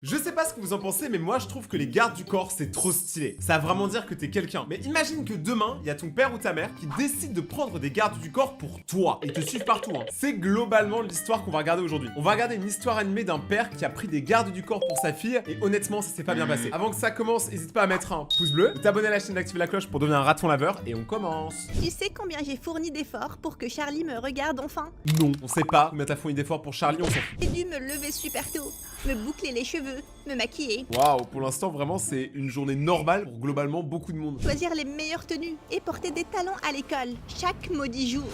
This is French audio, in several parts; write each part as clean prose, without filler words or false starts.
Je sais pas ce que vous en pensez, mais moi je trouve que les gardes du corps c'est trop stylé. Ça va vraiment dire que t'es quelqu'un. Mais imagine que demain, il y a ton père ou ta mère qui décide de prendre des gardes du corps pour toi et te suivent partout. C'est globalement l'histoire qu'on va regarder aujourd'hui. On va regarder une histoire animée d'un père qui a pris des gardes du corps pour sa fille et honnêtement ça s'est pas bien passé. Avant que ça commence, n'hésite pas à mettre un pouce bleu, de t'abonner à la chaîne, d'activer la cloche pour devenir un raton laveur et on commence. Tu sais combien j'ai fourni d'efforts pour que Charlie me regarde enfin? Non, on sait pas combien t'as fourni d'efforts pour Charlie, on s'en fout. J'ai dû me lever super tôt, me boucler les cheveux, me maquiller, Waouh, pour l'instant vraiment c'est une journée normale pour globalement beaucoup de monde. choisir les meilleures tenues et porter des talons à l'école chaque maudit jour.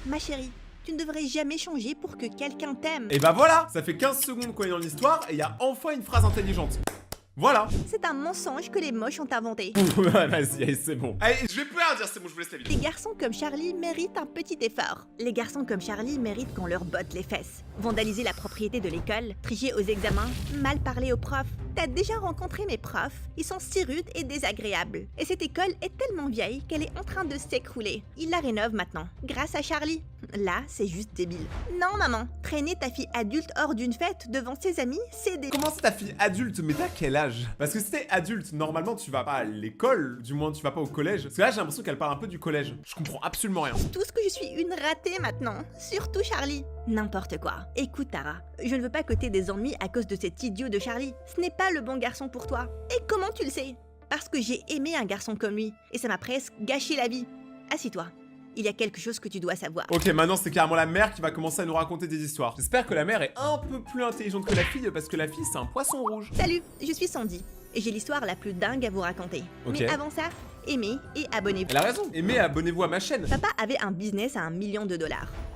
Ma chérie, tu ne devrais jamais changer pour que quelqu'un t'aime. Et bah voilà, ça fait 15 secondes qu'on est dans l'histoire et il y a enfin une phrase intelligente. Voilà. C'est un mensonge que les moches ont inventé. Ouais, vas-y, allez, c'est bon. Allez, je vais plus rien dire, c'est bon, je vous laisse la Les vidéo. garçons comme Charlie méritent un petit effort. Les garçons comme Charlie méritent qu'on leur botte les fesses. Vandaliser la propriété de l'école, tricher aux examens, mal parler aux profs. T'as déjà rencontré mes profs? Ils sont si rudes et désagréables. Et cette école est tellement vieille qu'elle est en train de s'écrouler. Ils la rénovent maintenant, grâce à Charlie. Là, c'est juste débile. Non, maman, traîner ta fille adulte hors d'une fête devant ses amis, c'est débile. Comment c'est ta fille adulte? Mais t'as quel âge? Parce que si t'es adulte, normalement tu vas pas à l'école, du moins tu vas pas au collège. Parce que là j'ai l'impression qu'elle parle un peu du collège. Je comprends absolument rien. Tout ce que je suis une ratée maintenant, surtout Charlie. N'importe quoi. Écoute Tara, je ne veux pas que t'aies des ennuis à cause de cet idiot de Charlie. Ce n'est pas le bon garçon pour toi. Et comment tu le sais? Parce que j'ai aimé un garçon comme lui, et ça m'a presque gâché la vie. Assis-toi. Il y a quelque chose que tu dois savoir. Ok, maintenant c'est carrément la mère qui va commencer à nous raconter des histoires. J'espère que la mère est un peu plus intelligente que la fille parce que la fille c'est un poisson rouge. Salut, je suis Sandy, et j'ai l'histoire la plus dingue à vous raconter. Ok. Mais avant ça, aimez et abonnez-vous. Elle a raison. Aimez, abonnez-vous à ma chaîne. Papa avait un business à $1 million.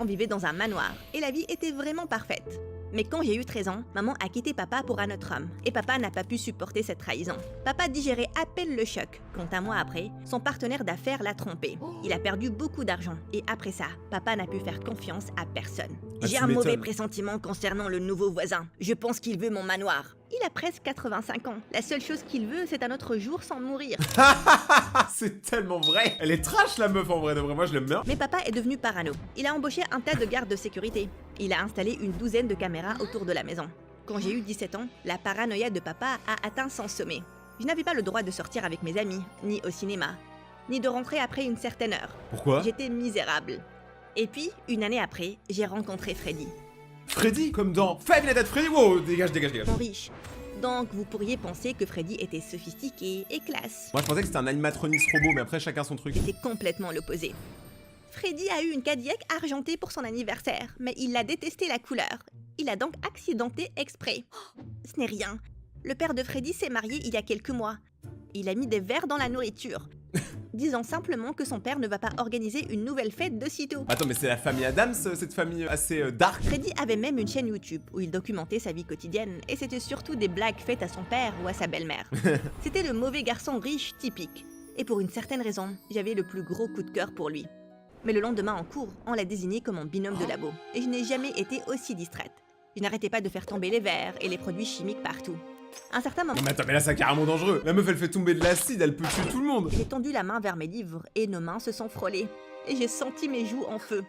On vivait dans un manoir, et la vie était vraiment parfaite. Mais quand j'ai eu 13 ans, maman a quitté papa pour un autre homme, et papa n'a pas pu supporter cette trahison. Papa digérait à peine le choc, quand un mois après, son partenaire d'affaires l'a trompé. Il a perdu beaucoup d'argent, et après ça, papa n'a pu faire confiance à personne. Ah, J'ai tu un mauvais m'étonnes. pressentiment concernant le nouveau voisin. Je pense qu'il veut mon manoir. Il a presque 85 ans. La seule chose qu'il veut, c'est un autre jour sans mourir. Ah, c'est tellement vrai. Elle est trash la meuf en vrai de vrai. Moi je l'aime bien. Mais papa est devenu parano. Il a embauché un tas de gardes de sécurité. Il a installé une douzaine de caméras autour de la maison. Quand j'ai eu 17 ans, la paranoïa de papa a atteint son sommet. Je n'avais pas le droit de sortir avec mes amis, ni au cinéma, ni de rentrer après une certaine heure. Pourquoi? J'étais misérable. Et puis, une année après, j'ai rencontré Freddy, Freddy comme dans Five Nights at Freddy. Wow, dégage, dégage, dégage. mon riche. Donc, vous pourriez penser que Freddy était sophistiqué et classe. Moi je pensais que c'était un animatronics robot, mais après chacun son truc. C'était complètement l'opposé. Freddy a eu une Cadillac argentée pour son anniversaire, mais il a détesté la couleur. Il a donc accidenté exprès. Oh, ce n'est rien. Le père de Freddy s'est marié il y a quelques mois. Il a mis des verres dans la nourriture, disant simplement que son père ne va pas organiser une nouvelle fête de sitôt. Attends, mais c'est la famille Adams, cette famille assez dark. Freddy avait même une chaîne YouTube où il documentait sa vie quotidienne, et c'était surtout des blagues faites à son père ou à sa belle-mère. C'était le mauvais garçon riche typique. Et pour une certaine raison, j'avais le plus gros coup de cœur pour lui. Mais le lendemain en cours, on l'a désigné comme mon binôme de labo, et je n'ai jamais été aussi distraite. Je n'arrêtais pas de faire tomber les verres et les produits chimiques partout. À un certain moment, Non mais attends, mais là c'est carrément dangereux. La meuf elle fait tomber de l'acide, elle peut tuer tout le monde. j'ai tendu la main vers mes livres et nos mains se sont frôlées. Et j'ai senti mes joues en feu.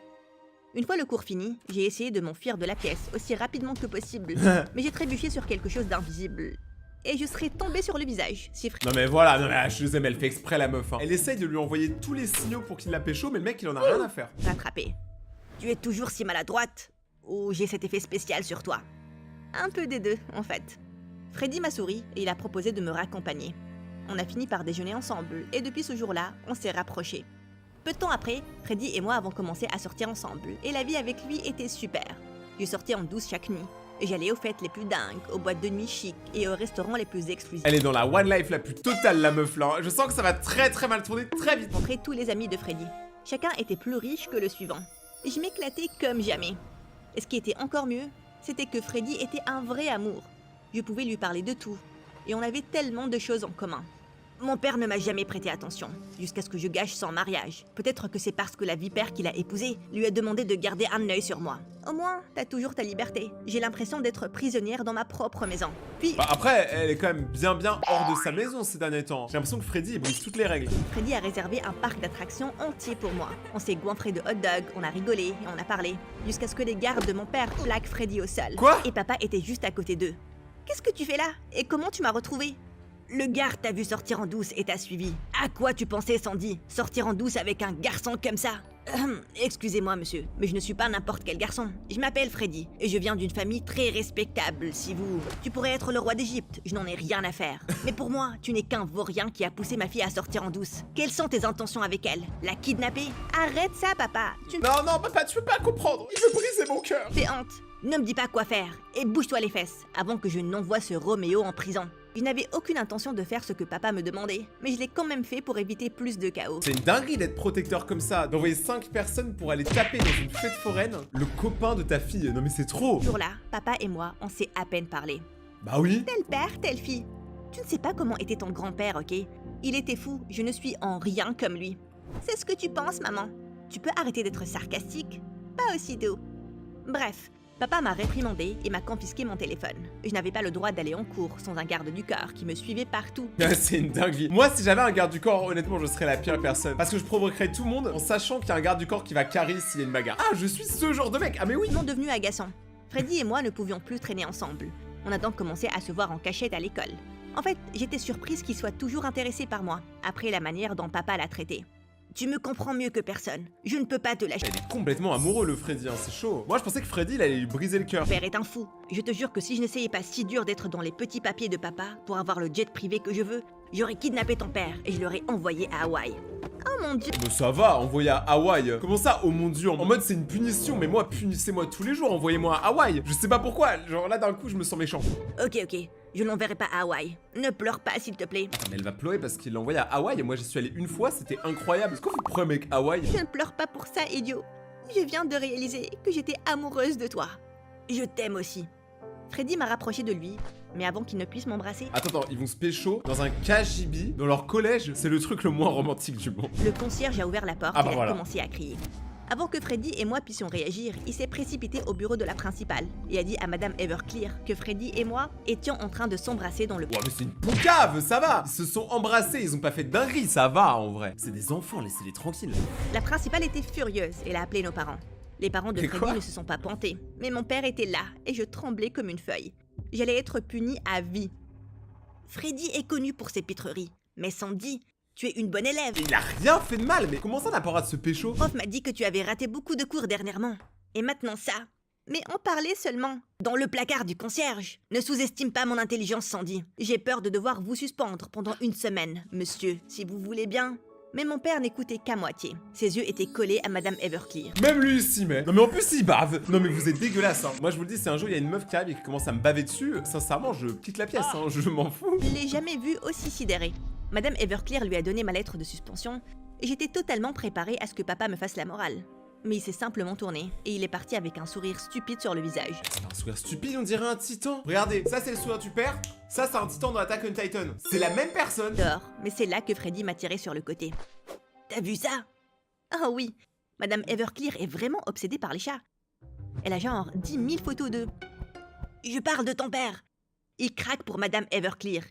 Une fois le cours fini, j'ai essayé de m'enfuir de la pièce aussi rapidement que possible. Mais j'ai trébuché sur quelque chose d'invisible. Et je serais tombée sur le visage si Non mais voilà, non mais je les aime, elle fait exprès la meuf. Hein. Elle essaye de lui envoyer tous les signaux pour qu'il la pécho, mais le mec il en a rien à faire. rattrapée. Tu es toujours si maladroite? Ou j'ai cet effet spécial sur toi? Un peu des deux, en fait. Freddy m'a souri et il a proposé de me raccompagner. On a fini par déjeuner ensemble et depuis ce jour-là, on s'est rapprochés. Peu de temps après, Freddy et moi avons commencé à sortir ensemble et la vie avec lui était super. Je sortais en douce chaque nuit et j'allais aux fêtes les plus dingues, aux boîtes de nuit chic et aux restaurants les plus exclusifs. Elle est dans la one life la plus totale la meuf là. Je sens que ça va très très mal tourner très vite. Rencontrer tous les amis de Freddy. Chacun était plus riche que le suivant. Et je m'éclatais comme jamais. Et ce qui était encore mieux, c'était que Freddy était un vrai amour. Je pouvais lui parler de tout. Et on avait tellement de choses en commun. Mon père ne m'a jamais prêté attention, jusqu'à ce que je gâche son mariage. Peut-être que c'est parce que la vipère qu'il a épousée lui a demandé de garder un œil sur moi. Au moins, t'as toujours ta liberté. J'ai l'impression d'être prisonnière dans ma propre maison. Puis, Bah après, elle est quand même bien hors de sa maison ces derniers temps. J'ai l'impression que Freddy il brise toutes les règles. Freddy a réservé un parc d'attractions entier pour moi. On s'est goinfré de hot dogs, on a rigolé et on a parlé, jusqu'à ce que les gardes de mon père plaquent Freddy au sol. Quoi? Et papa était juste à côté d'eux. qu'est-ce que tu fais là? Et comment tu m'as retrouvé? Le garde t'a vu sortir en douce et t'a suivi. À quoi tu pensais, Sandy? Sortir en douce avec un garçon comme ça? Excusez-moi, monsieur, mais je ne suis pas n'importe quel garçon. Je m'appelle Freddy, et je viens d'une famille très respectable, si vous... Tu pourrais être le roi d'Égypte, je n'en ai rien à faire. Mais pour moi, tu n'es qu'un vaurien qui a poussé ma fille à sortir en douce. Quelles sont tes intentions avec elle? La kidnapper? Arrête ça, papa. Non, papa, tu peux pas comprendre. Il veut briser mon cœur. Fais honte. Ne me dis pas quoi faire, et bouge-toi les fesses, avant que je n'envoie ce Roméo en prison. Je n'avais aucune intention de faire ce que papa me demandait, mais je l'ai quand même fait pour éviter plus de chaos. C'est une dinguerie d'être protecteur comme ça, d'envoyer 5 personnes pour aller taper dans une fête foraine le copain de ta fille. Non mais c'est trop. Ce jour-là, papa et moi, on s'est à peine parlé. Bah oui. Tel père, telle fille. Tu ne sais pas comment était ton grand-père, ok? Il était fou, je ne suis en rien comme lui. C'est ce que tu penses, maman. Tu peux arrêter d'être sarcastique? Pas aussitôt. Bref. Papa m'a réprimandé et m'a confisqué mon téléphone. Je n'avais pas le droit d'aller en cours sans un garde du corps qui me suivait partout. C'est une dinguerie. Moi, si j'avais un garde du corps, honnêtement, je serais la pire personne. Parce que je provoquerais tout le monde en sachant qu'il y a un garde du corps qui va carrer s'il y a une bagarre. Ah, je suis ce genre de mec. Ah mais oui. Ils sont devenus agaçants. Freddy et moi ne pouvions plus traîner ensemble. On a donc commencé à se voir en cachette à l'école. En fait, j'étais surprise qu'il soit toujours intéressé par moi, après la manière dont papa l'a traité. Tu me comprends mieux que personne. Je ne peux pas te lâcher. Il est complètement amoureux, le Freddy, hein, c'est chaud. Moi, je pensais que Freddy, il allait lui briser le cœur. Mon père est un fou. Je te jure que si je n'essayais pas si dur d'être dans les petits papiers de papa pour avoir le jet privé que je veux, j'aurais kidnappé ton père et je l'aurais envoyé à Hawaï. Oh mon dieu. Mais ça va, envoyer à Hawaï. Comment ça, oh mon dieu? En mode, c'est une punition, mais moi, punissez-moi tous les jours, envoyez-moi à Hawaï. Je sais pas pourquoi, genre là, d'un coup, je me sens méchant. Ok, je l'enverrai pas à Hawaï. Ne pleure pas, s'il te plaît. Attends, mais elle va pleurer parce qu'il l'a envoyé à Hawaï et moi, j'y suis allé une fois, c'était incroyable. Est-ce qu'on vous promet avec Hawaï? Je ne pleure pas pour ça, idiot. Je viens de réaliser que j'étais amoureuse de toi. Je t'aime aussi. Freddy m'a rapproché de lui, mais avant qu'il ne puisse m'embrasser... Attends, ils vont se pécho dans un KGB, dans leur collège. C'est le truc le moins romantique du monde. Le concierge a ouvert la porte et a commencé à crier. Avant que Freddy et moi puissions réagir, il s'est précipité au bureau de la principale et a dit à Madame Everclear que Freddy et moi étions en train de s'embrasser dans le... Ouais, mais c'est une poucave, ça va. Ils se sont embrassés, ils ont pas fait de dinguerie, ça va en vrai. C'est des enfants, laissez-les tranquilles. La principale était furieuse et a appelé nos parents. Les parents de Freddy ne se sont pas pointés, mais mon père était là et je tremblais comme une feuille. J'allais être punie à vie. Freddy est connu pour ses pitreries, mais Sandy, tu es une bonne élève. Il a rien fait de mal, mais comment ça n'a pas droit de se pécho? Le prof m'a dit que tu avais raté beaucoup de cours dernièrement. Et maintenant ça. Mais en parler seulement. Dans le placard du concierge. Ne sous-estime pas mon intelligence, Sandy. J'ai peur de devoir vous suspendre pendant 1 semaine, monsieur, si vous voulez bien. Mais mon père n'écoutait qu'à moitié. Ses yeux étaient collés à Madame Everclear. Même lui il s'y met. Non mais en plus il bave. Non mais vous êtes dégueulasse hein. Moi je vous le dis, c'est un jour il y a une meuf qui arrive et qui commence à me baver dessus. Sincèrement je quitte la pièce hein, je m'en fous. Je l'ai jamais vu aussi sidéré. Madame Everclear lui a donné ma lettre de suspension et j'étais totalement préparée à ce que papa me fasse la morale. Mais il s'est simplement tourné et il est parti avec un sourire stupide sur le visage. C'est un sourire stupide, on dirait un titan. Regardez, ça c'est le sourire du père, ça c'est un titan dans Attack on Titan. C'est la même personne. Dehors, mais c'est là que Freddy m'a tiré sur le côté. T'as vu ça? Oh oui, Madame Everclear est vraiment obsédée par les chats. Elle a genre 10 000 photos d'eux. Je parle de ton père. Il craque pour Madame Everclear.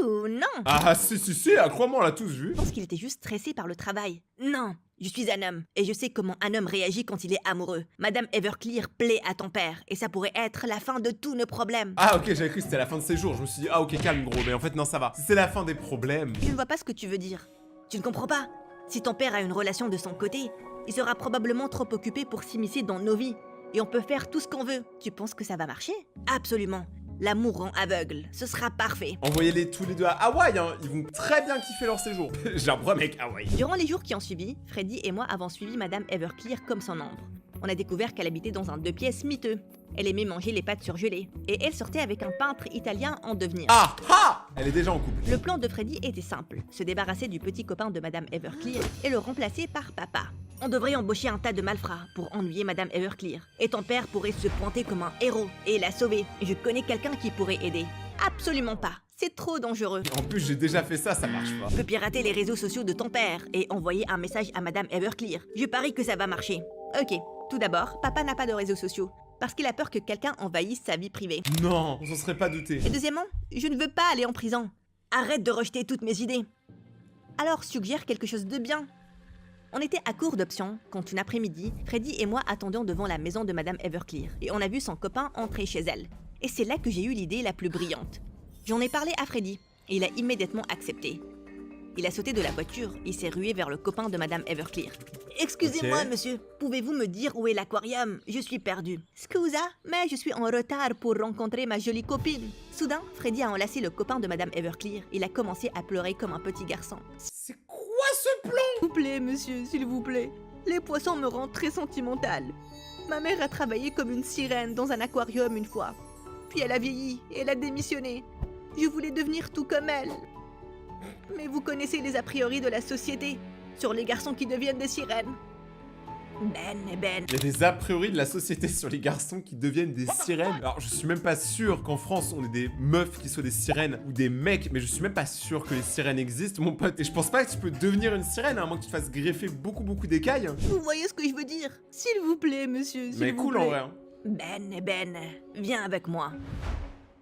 Non! Ah si, crois-moi, on l'a tous vu. Je pense qu'il était juste stressé par le travail. Non, je suis un homme, et je sais comment un homme réagit quand il est amoureux. Madame Everclear plaît à ton père, et ça pourrait être la fin de tous nos problèmes. Ah ok, j'avais cru que c'était la fin de ses jours, je me suis dit, ah ok, calme gros, mais en fait non, ça va. C'est la fin des problèmes. Je ne vois pas ce que tu veux dire. Tu ne comprends pas? Si ton père a une relation de son côté, il sera probablement trop occupé pour s'immiscer dans nos vies, et on peut faire tout ce qu'on veut. Tu penses que ça va marcher? Absolument. L'amour rend aveugle, ce sera parfait. Envoyez-les tous les deux à Hawaï, hein. Ils vont très bien kiffer leur séjour. J'ai un problème avec Hawaï. Durant les jours qui ont suivi, Freddy et moi avons suivi Madame Everclear comme son ombre. On a découvert qu'elle habitait dans un 2 pièces miteux. Elle aimait manger les pâtes surgelées, et elle sortait avec un peintre italien en devenir. Ah ah! Elle est déjà en couple. Le plan de Freddy était simple, se débarrasser du petit copain de Madame Everclear et le remplacer par papa. On devrait embaucher un tas de malfrats pour ennuyer Madame Everclear. Et ton père pourrait se pointer comme un héros et la sauver. Je connais quelqu'un qui pourrait aider. Absolument pas. C'est trop dangereux. En plus, j'ai déjà fait ça, ça marche pas. Je peux pirater les réseaux sociaux de ton père et envoyer un message à Madame Everclear. Je parie que ça va marcher. Ok, tout d'abord, papa n'a pas de réseaux sociaux. Parce qu'il a peur que quelqu'un envahisse sa vie privée. Non, on s'en serait pas douté. Et deuxièmement, je ne veux pas aller en prison. Arrête de rejeter toutes mes idées. Alors suggère quelque chose de bien. On était à court d'options quand une après-midi, Freddy et moi attendions devant la maison de Madame Everclear et on a vu son copain entrer chez elle. Et c'est là que j'ai eu l'idée la plus brillante. J'en ai parlé à Freddy, et il a immédiatement accepté. Il a sauté de la voiture et s'est rué vers le copain de Madame Everclear. « Excusez-moi, Ok. monsieur, pouvez-vous me dire où est l'aquarium? Je suis perdu. »« Scusa, mais je suis en retard pour rencontrer ma jolie copine. » Soudain, Freddy a enlacé le copain de Madame Everclear. Il a commencé à pleurer comme un petit garçon. « C'est quoi ce plan? S'il vous plaît, monsieur, s'il vous plaît. Les poissons me rendent très sentimentale. Ma mère a travaillé comme une sirène dans un aquarium une fois. Puis elle a vieilli et elle a démissionné. Je voulais devenir tout comme elle. Mais vous connaissez les a priori de la société sur les garçons qui deviennent des sirènes. Ben. Il y a des a priori de la société sur les garçons qui deviennent des sirènes. Alors, je suis même pas sûr qu'en France, on ait des meufs qui soient des sirènes ou des mecs, mais je suis même pas sûr que les sirènes existent, mon pote. Et je pense pas que tu peux devenir une sirène, à moins que tu te fasses greffer beaucoup d'écailles. Vous voyez ce que je veux dire? S'il vous plaît, monsieur, s'il Mais vous cool plaît. en vrai. Hein. Ben, viens avec moi.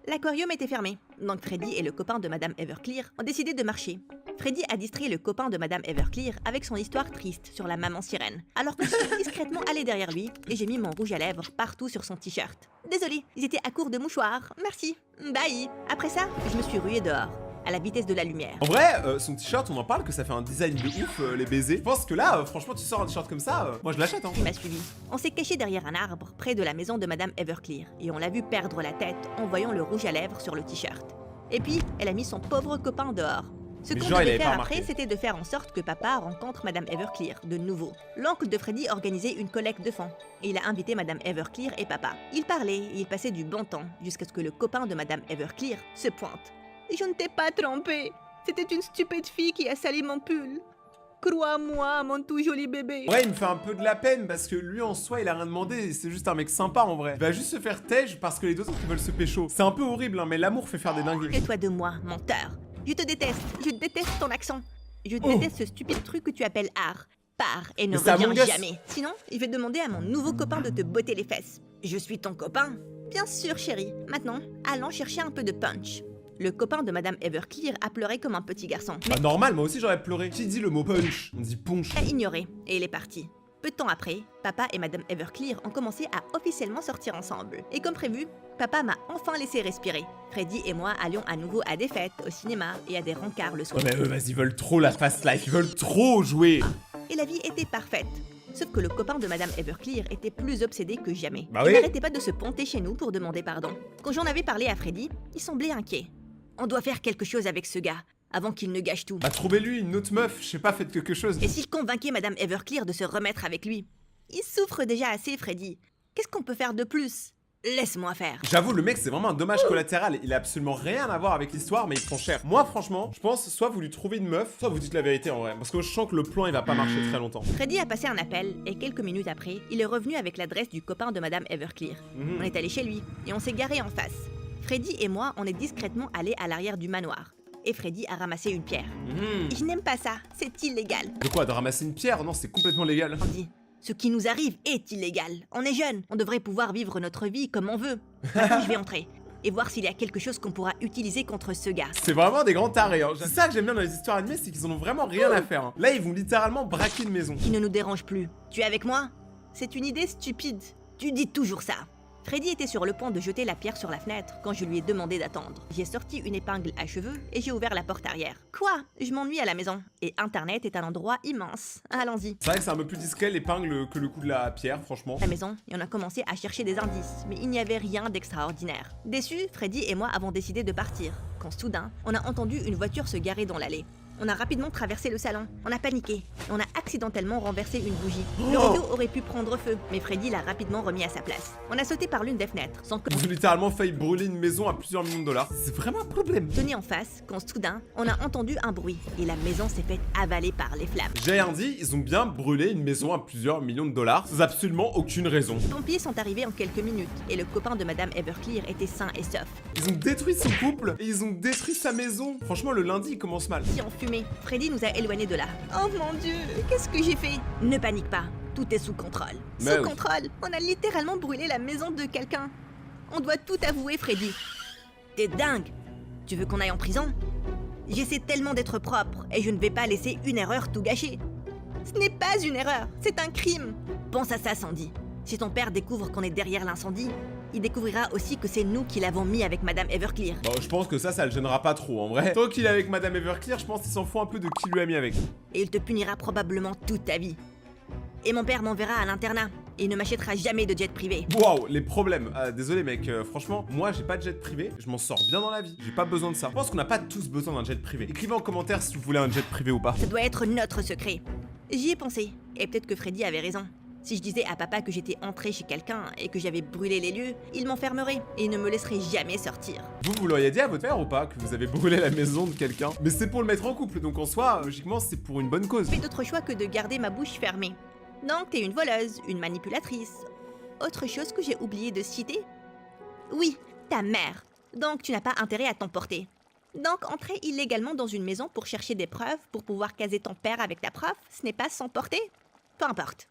L'aquarium était fermé, donc Freddy et le copain de Madame Everclear ont décidé de marcher. Freddy a distrait le copain de Madame Everclear avec son histoire triste sur la maman sirène, alors que je suis discrètement allée derrière lui et j'ai mis mon rouge à lèvres partout sur son t-shirt. Désolée, ils étaient à court de mouchoirs, merci, bye. Après ça, je me suis ruée dehors, à la vitesse de la lumière. En vrai, son t-shirt, on en parle que ça fait un design de ouf, les baisers. Je pense que là, franchement, tu sors un t-shirt comme ça, moi je l'achète. Hein. Il m'a suivi. On s'est caché derrière un arbre près de la maison de Madame Everclear et on l'a vu perdre la tête en voyant le rouge à lèvres sur le t-shirt. Et puis, elle a mis son pauvre copain dehors. Ce Mais qu'on genre, il devait avait faire pas après, remarqué. c'était de faire en sorte que papa rencontre Madame Everclear de nouveau. L'oncle de Freddy organisait une collecte de fonds et il a invité Madame Everclear et papa. Ils parlaient et ils passaient du bon temps jusqu'à ce que le copain de Madame Everclear se pointe. Je ne t'ai pas trompé. C'était une stupide fille qui a sali mon pull. Crois-moi, mon tout joli bébé. Ouais, il me fait un peu de la peine parce que lui en soi, il a rien demandé. C'est juste un mec sympa en vrai. Il va juste se faire tège parce que les deux autres ils veulent se pécho. C'est un peu horrible, hein, mais l'amour fait faire des dingueries. Et toi de moi, menteur. Je te déteste. Je déteste ton accent. Je déteste ce stupide truc que tu appelles art. Pars et ne Mais c'est Among reviens Us. jamais. Sinon, je vais demander à mon nouveau copain de te botter les fesses. Je suis ton copain? Bien sûr, chérie. Maintenant, allons chercher un peu de punch. Le copain de Madame Everclear a pleuré comme un petit garçon. Mais Bah normal, moi aussi j'aurais pleuré. Qui dit le mot punch? On dit punch. il a ignoré et il est parti. Peu de temps après, papa et Madame Everclear ont commencé à officiellement sortir ensemble. Et comme prévu, papa m'a enfin laissé respirer. Freddy et moi allions à nouveau à des fêtes, au cinéma et à des rencarts le soir. Ouais, mais eux, vas-y, ils veulent trop la fast life. Ils veulent trop jouer. Et la vie était parfaite. Sauf que le copain de Madame Everclear était plus obsédé que jamais. Bah Il oui. n'arrêtait pas de se ponter chez nous pour demander pardon. Quand j'en avais parlé à Freddy, il semblait inquiet. On doit faire quelque chose avec ce gars, avant qu'il ne gâche tout. Bah trouvez-lui une autre meuf, je sais pas, faites quelque chose. Et s'il convainquait Madame Everclear de se remettre avec lui? Il souffre déjà assez, Freddy. Qu'est-ce qu'on peut faire de plus? Laisse-moi faire. J'avoue, le mec, c'est vraiment un dommage collatéral. Il a absolument rien à voir avec l'histoire, mais il prend cher. Moi, franchement, je pense soit vous lui trouvez une meuf, soit vous dites la vérité en vrai. Parce que je sens que le plan, il va pas marcher très longtemps. Freddy a passé un appel et quelques minutes après, il est revenu avec l'adresse du copain de Madame Everclear. On est allé chez lui et on s'est garé en face. Freddy et moi, on est discrètement allés à l'arrière du manoir. Et Freddy a ramassé une pierre. Je n'aime pas ça, c'est illégal. De quoi? De ramasser une pierre? Non, c'est complètement légal. On dit, ce qui nous arrive est illégal. On est jeunes, on devrait pouvoir vivre notre vie comme on veut. Maintenant, je vais entrer et voir s'il y a quelque chose qu'on pourra utiliser contre ce gars. C'est vraiment des grands tarés. Hein. C'est ça que j'aime bien dans les histoires animées, c'est qu'ils en ont vraiment rien à faire. Hein. Là, ils vont littéralement braquer une maison. Qui ne nous dérange plus. Tu es avec moi? C'est une idée stupide. Tu dis toujours ça. Freddy était sur le point de jeter la pierre sur la fenêtre quand je lui ai demandé d'attendre. J'ai sorti une épingle à cheveux et j'ai ouvert la porte arrière. Quoi? Je m'ennuie à la maison. Et Internet est un endroit immense. Allons-y. C'est vrai que c'est un peu plus discret l'épingle que le coup de la pierre, franchement. À la maison, et on a commencé à chercher des indices, mais il n'y avait rien d'extraordinaire. Déçus, Freddy et moi avons décidé de partir, quand soudain, on a entendu une voiture se garer dans l'allée. On a rapidement traversé le salon, on a paniqué, et on a accidentellement renversé une bougie. Le rideau aurait pu prendre feu, mais Freddy l'a rapidement remis à sa place. On a sauté par l'une des fenêtres, sans que Ils ont littéralement failli brûler une maison à plusieurs millions de dollars. C'est vraiment un problème. tenir en face, quand soudain, on a entendu un bruit, et la maison s'est faite avaler par les flammes. J'ai rien dit, ils ont bien brûlé une maison à plusieurs millions de dollars, sans absolument aucune raison. Les pompiers sont arrivés en quelques minutes, et le copain de Madame Everclear était sain et sauf. Ils ont détruit son couple et ils ont détruit sa maison. Franchement, le lundi, il commence mal. Si en fumée, Freddy nous a éloignés de là. Oh mon dieu, qu'est-ce que j'ai fait? Ne panique pas, tout est sous contrôle. Mais Sous oui. contrôle? On a littéralement brûlé la maison de quelqu'un. On doit tout avouer, Freddy. T'es dingue? Tu veux qu'on aille en prison? J'essaie tellement d'être propre et je ne vais pas laisser une erreur tout gâcher. Ce n'est pas une erreur, c'est un crime. Pense à ça, Sandy. Si ton père découvre qu'on est derrière l'incendie, il découvrira aussi que c'est nous qui l'avons mis avec Madame Everclear. Bon, je pense que ça le gênera pas trop en vrai. Tant qu'il est avec Madame Everclear, je pense qu'il s'en fout un peu de qui lui a mis avec. Et il te punira probablement toute ta vie. Et mon père m'enverra à l'internat. Et il ne m'achètera jamais de jet privé. Waouh, les problèmes. Désolé mec, franchement, moi j'ai pas de jet privé, je m'en sors bien dans la vie. J'ai pas besoin de ça. Je pense qu'on n'a pas tous besoin d'un jet privé. Écrivez en commentaire si vous voulez un jet privé ou pas. Ça doit être notre secret. J'y ai pensé. Et peut-être que Freddy avait raison. Si je disais à papa que j'étais entrée chez quelqu'un et que j'avais brûlé les lieux, il m'enfermerait et il ne me laisserait jamais sortir. Vous l'auriez dit à votre père ou pas que vous avez brûlé la maison de quelqu'un? Mais c'est pour le mettre en couple, donc en soi, logiquement, c'est pour une bonne cause. J'ai fait d'autres choix que de garder ma bouche fermée. Donc t'es une voleuse, une manipulatrice. Autre chose que j'ai oublié de citer? Oui, ta mère. Donc tu n'as pas intérêt à t'emporter. Donc entrer illégalement dans une maison pour chercher des preuves, pour pouvoir caser ton père avec ta prof, ce n'est pas s'emporter? Peu importe.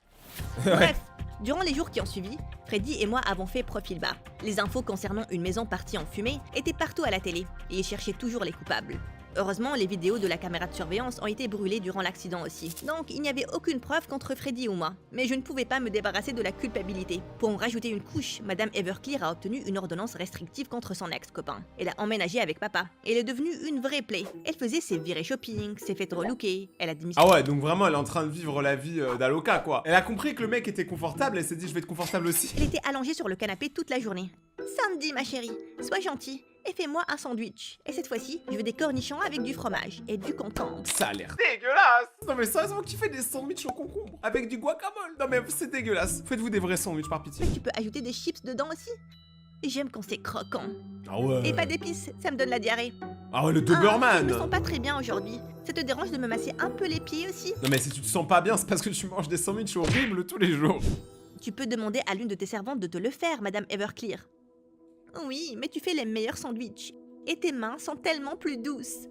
Bref, durant les jours qui ont suivi, Freddy et moi avons fait profil bas. Les infos concernant une maison partie en fumée étaient partout à la télé, et ils cherchaient toujours les coupables. Heureusement, les vidéos de la caméra de surveillance ont été brûlées durant l'accident aussi. Donc, il n'y avait aucune preuve contre Freddy ou moi. Mais je ne pouvais pas me débarrasser de la culpabilité. Pour en rajouter une couche, Madame Everclear a obtenu une ordonnance restrictive contre son ex-copain. Elle a emménagé avec papa. Elle est devenue une vraie plaie. Elle faisait ses virées shopping, ses fêtes relookées. Elle a démissionné. Ah ouais, donc vraiment, elle est en train de vivre la vie d'Aloca, quoi. Elle a compris que le mec était confortable, elle s'est dit, je vais être confortable aussi. Elle était allongée sur le canapé toute la journée. Sandy, ma chérie, sois gentille et fais-moi un sandwich. Et cette fois-ci, je veux des cornichons avec du fromage et du concombre. Ça a l'air dégueulasse. Non mais sérieusement, qui fait des sandwichs au concombre avec du guacamole? Non mais c'est dégueulasse. Faites-vous des vrais sandwichs par pitié. Tu peux ajouter des chips dedans aussi. J'aime quand c'est croquant. Ah ouais. Et pas d'épices, ça me donne la diarrhée. Ah ouais, le Je Doberman. me sens pas très bien aujourd'hui. Ça te dérange de me masser un peu les pieds aussi? Non mais si tu te sens pas bien, c'est parce que tu manges des sandwichs horribles tous les jours. Tu peux demander à l'une de tes servantes de te le faire, Madame Everclear. Oui, mais tu fais les meilleurs sandwichs. Et tes mains sont tellement plus douces.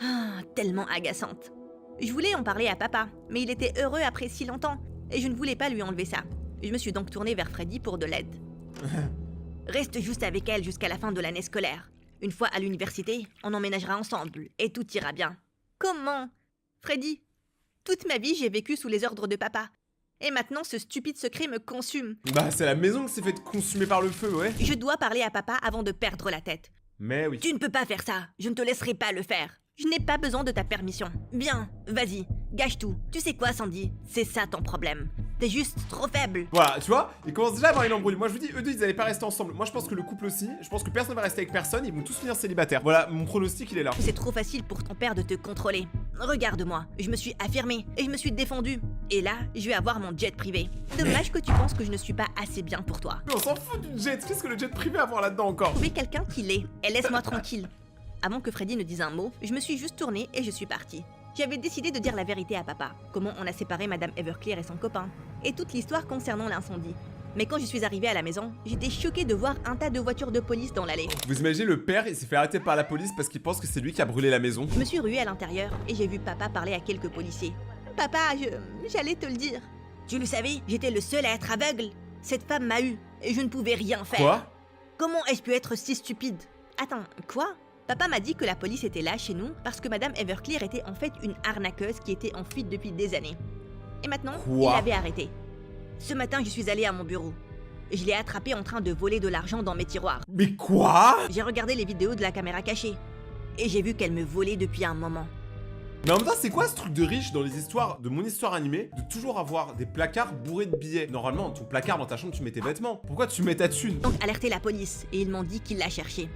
Ah, tellement agaçantes. Je voulais en parler à papa, mais il était heureux après si longtemps, et je ne voulais pas lui enlever ça. Je me suis donc tournée vers Freddy pour de l'aide. Reste juste avec elle jusqu'à la fin de l'année scolaire. Une fois à l'université, on emménagera ensemble, et tout ira bien. Comment? Freddy, toute ma vie j'ai vécu sous les ordres de papa. Et maintenant, ce stupide secret me consume. Bah, c'est la maison qui s'est fait consumer par le feu, ouais. Je dois parler à papa avant de perdre la tête. Mais oui. Tu ne peux pas faire ça. Je ne te laisserai pas le faire. Je n'ai pas besoin de ta permission. Bien, vas-y, gâche tout. Tu sais quoi, Sandy? C'est ça ton problème. T'es juste trop faible. Voilà, tu vois, ils commencent déjà à avoir une embrouille. Moi, je vous dis, eux deux, ils allaient pas rester ensemble. Moi, je pense que le couple aussi. Je pense que personne va rester avec personne. Ils vont tous finir célibataires. Voilà, mon pronostic, il est là. C'est trop facile pour ton père de te contrôler. Regarde-moi, je me suis affirmée et je me suis défendue. Et là, je vais avoir mon jet privé. Dommage que tu penses que je ne suis pas assez bien pour toi. Mais on s'en fout du jet. Qu'est-ce que le jet privé à voir là-dedans encore? Trouver quelqu'un qui l'est et laisse-moi tranquille. Avant que Freddy ne dise un mot, je me suis juste tournée et je suis partie. J'avais décidé de dire la vérité à papa, comment on a séparé Madame Everclear et son copain, et toute l'histoire concernant l'incendie. Mais quand je suis arrivée à la maison, j'étais choquée de voir un tas de voitures de police dans l'allée. Vous imaginez le père, il s'est fait arrêter par la police parce qu'il pense que c'est lui qui a brûlé la maison. Je me suis ruée à l'intérieur et j'ai vu papa parler à quelques policiers. Papa, j'allais te le dire. Tu le savais, j'étais le seul à être aveugle. Cette femme m'a eu et je ne pouvais rien faire. Quoi? Comment ai-je pu être si stupide? Attends, quoi? Papa m'a dit que la police était là chez nous parce que Madame Everclear était en fait une arnaqueuse qui était en fuite depuis des années. Et maintenant, il l'avait arrêtée. Ce matin, je suis allée à mon bureau. Je l'ai attrapée en train de voler de l'argent dans mes tiroirs. Mais quoi? J'ai regardé les vidéos de la caméra cachée. Et j'ai vu qu'elle me volait depuis un moment. Mais en même temps, c'est quoi ce truc de riche dans les histoires de mon histoire animée de toujours avoir des placards bourrés de billets? Normalement, ton placard dans ta chambre, tu mets tes vêtements. Pourquoi tu mets ta thune? Donc alerté la police et ils m'ont dit qu'ils la cherchaient.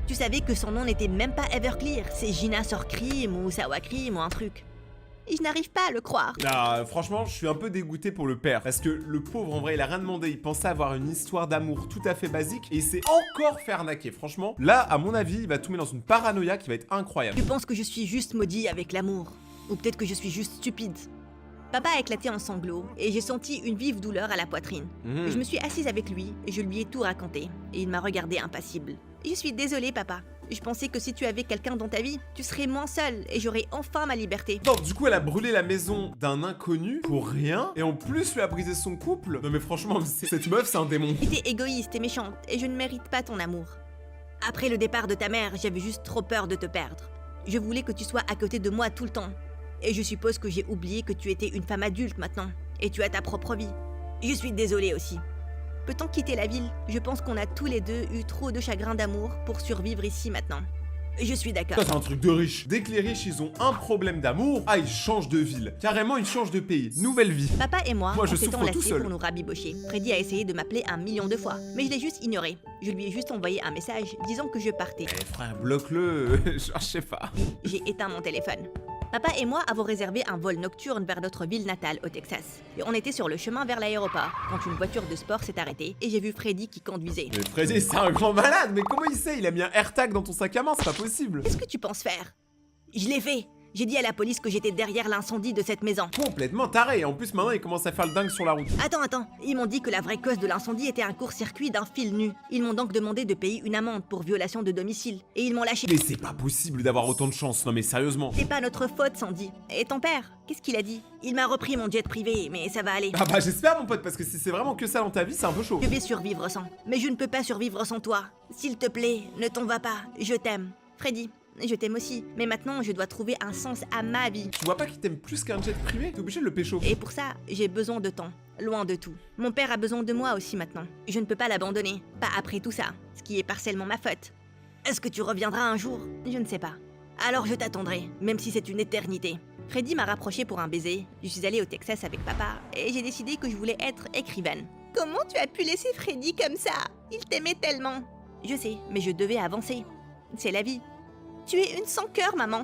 Tu savais que son nom n'était même pas Everclear, c'est Gina Sorcrim ou Sawakrim ou un truc. Et je n'arrive pas à le croire. Ah, franchement, je suis un peu dégoûté pour le père. Parce que le pauvre, en vrai, il a rien demandé. Il pensait avoir une histoire d'amour tout à fait basique. Et il s'est encore fait arnaquer. Franchement, là, à mon avis, il va tout mettre dans une paranoïa qui va être incroyable. Tu penses que je suis juste maudit avec l'amour? Ou peut-être que je suis juste stupide? Papa a éclaté en sanglots et j'ai senti une vive douleur à la poitrine. Je me suis assise avec lui et je lui ai tout raconté. Et il m'a regardé impassible. Je suis désolée, papa. Je pensais que si tu avais quelqu'un dans ta vie, tu serais moins seule et j'aurais enfin ma liberté. Non, du coup, elle a brûlé la maison d'un inconnu pour rien. Et en plus, lui a brisé son couple. Non mais franchement, cette meuf, c'est un démon. Tu étais égoïste et méchante et je ne mérite pas ton amour. Après le départ de ta mère, j'avais juste trop peur de te perdre. Je voulais que tu sois à côté de moi tout le temps. Et je suppose que j'ai oublié que tu étais une femme adulte maintenant. Et tu as ta propre vie. Je suis désolée aussi. Peut-on quitter la ville? Je pense qu'on a tous les deux eu trop de chagrin d'amour pour survivre ici maintenant. Je suis d'accord. Ça, c'est un truc de riche. Dès que les riches, ils ont un problème d'amour, ils changent de ville. Carrément, ils changent de pays. Nouvelle vie. Papa et moi, Moi, je on s'est souffre tout enlacés seul. pour nous rabibocher. Freddy a essayé de m'appeler 1 million de fois, mais je l'ai juste ignoré. Je lui ai juste envoyé un message disant que je partais. Eh frère, bloque-le. Je sais pas. J'ai éteint mon téléphone. Papa et moi avons réservé un vol nocturne vers notre ville natale au Texas. Et on était sur le chemin vers l'aéroport quand une voiture de sport s'est arrêtée et j'ai vu Freddy qui conduisait. Mais Freddy, c'est un grand malade. Mais comment il sait? Il a mis un AirTag dans ton sac à main, c'est pas possible. Qu'est-ce que tu penses faire? Je l'ai fait. J'ai dit à la police que j'étais derrière l'incendie de cette maison. Complètement taré. En plus, maintenant, il commence à faire le dingue sur la route. Attends. Ils m'ont dit que la vraie cause de l'incendie était un court-circuit d'un fil nu. Ils m'ont donc demandé de payer une amende pour violation de domicile. Et ils m'ont lâché. Mais c'est pas possible d'avoir autant de chance. Non mais sérieusement. C'est pas notre faute, Sandy. Et ton père, qu'est-ce qu'il a dit? Il m'a repris mon jet privé, mais ça va aller. Ah bah j'espère mon pote, parce que si c'est vraiment que ça dans ta vie, c'est un peu chaud. Je vais survivre sans. Mais je ne peux pas survivre sans toi. S'il te plaît, ne t'en va pas. Je t'aime. Freddy, je t'aime aussi. Mais maintenant, je dois trouver un sens à ma vie. Tu vois pas qu'il t'aime plus qu'un jet privé? T'es obligé de le pécho. Et pour ça, j'ai besoin de temps. Loin de tout. Mon père a besoin de moi aussi maintenant. Je ne peux pas l'abandonner. Pas après tout ça. Ce qui est partiellement ma faute. Est-ce que tu reviendras un jour? Je ne sais pas. Alors je t'attendrai, même si c'est une éternité. Freddy m'a rapproché pour un baiser. Je suis allée au Texas avec papa et j'ai décidé que je voulais être écrivaine. Comment tu as pu laisser Freddy comme ça? Il t'aimait tellement. Je sais, mais je devais avancer. C'est la vie. Tu es une sans cœur, maman.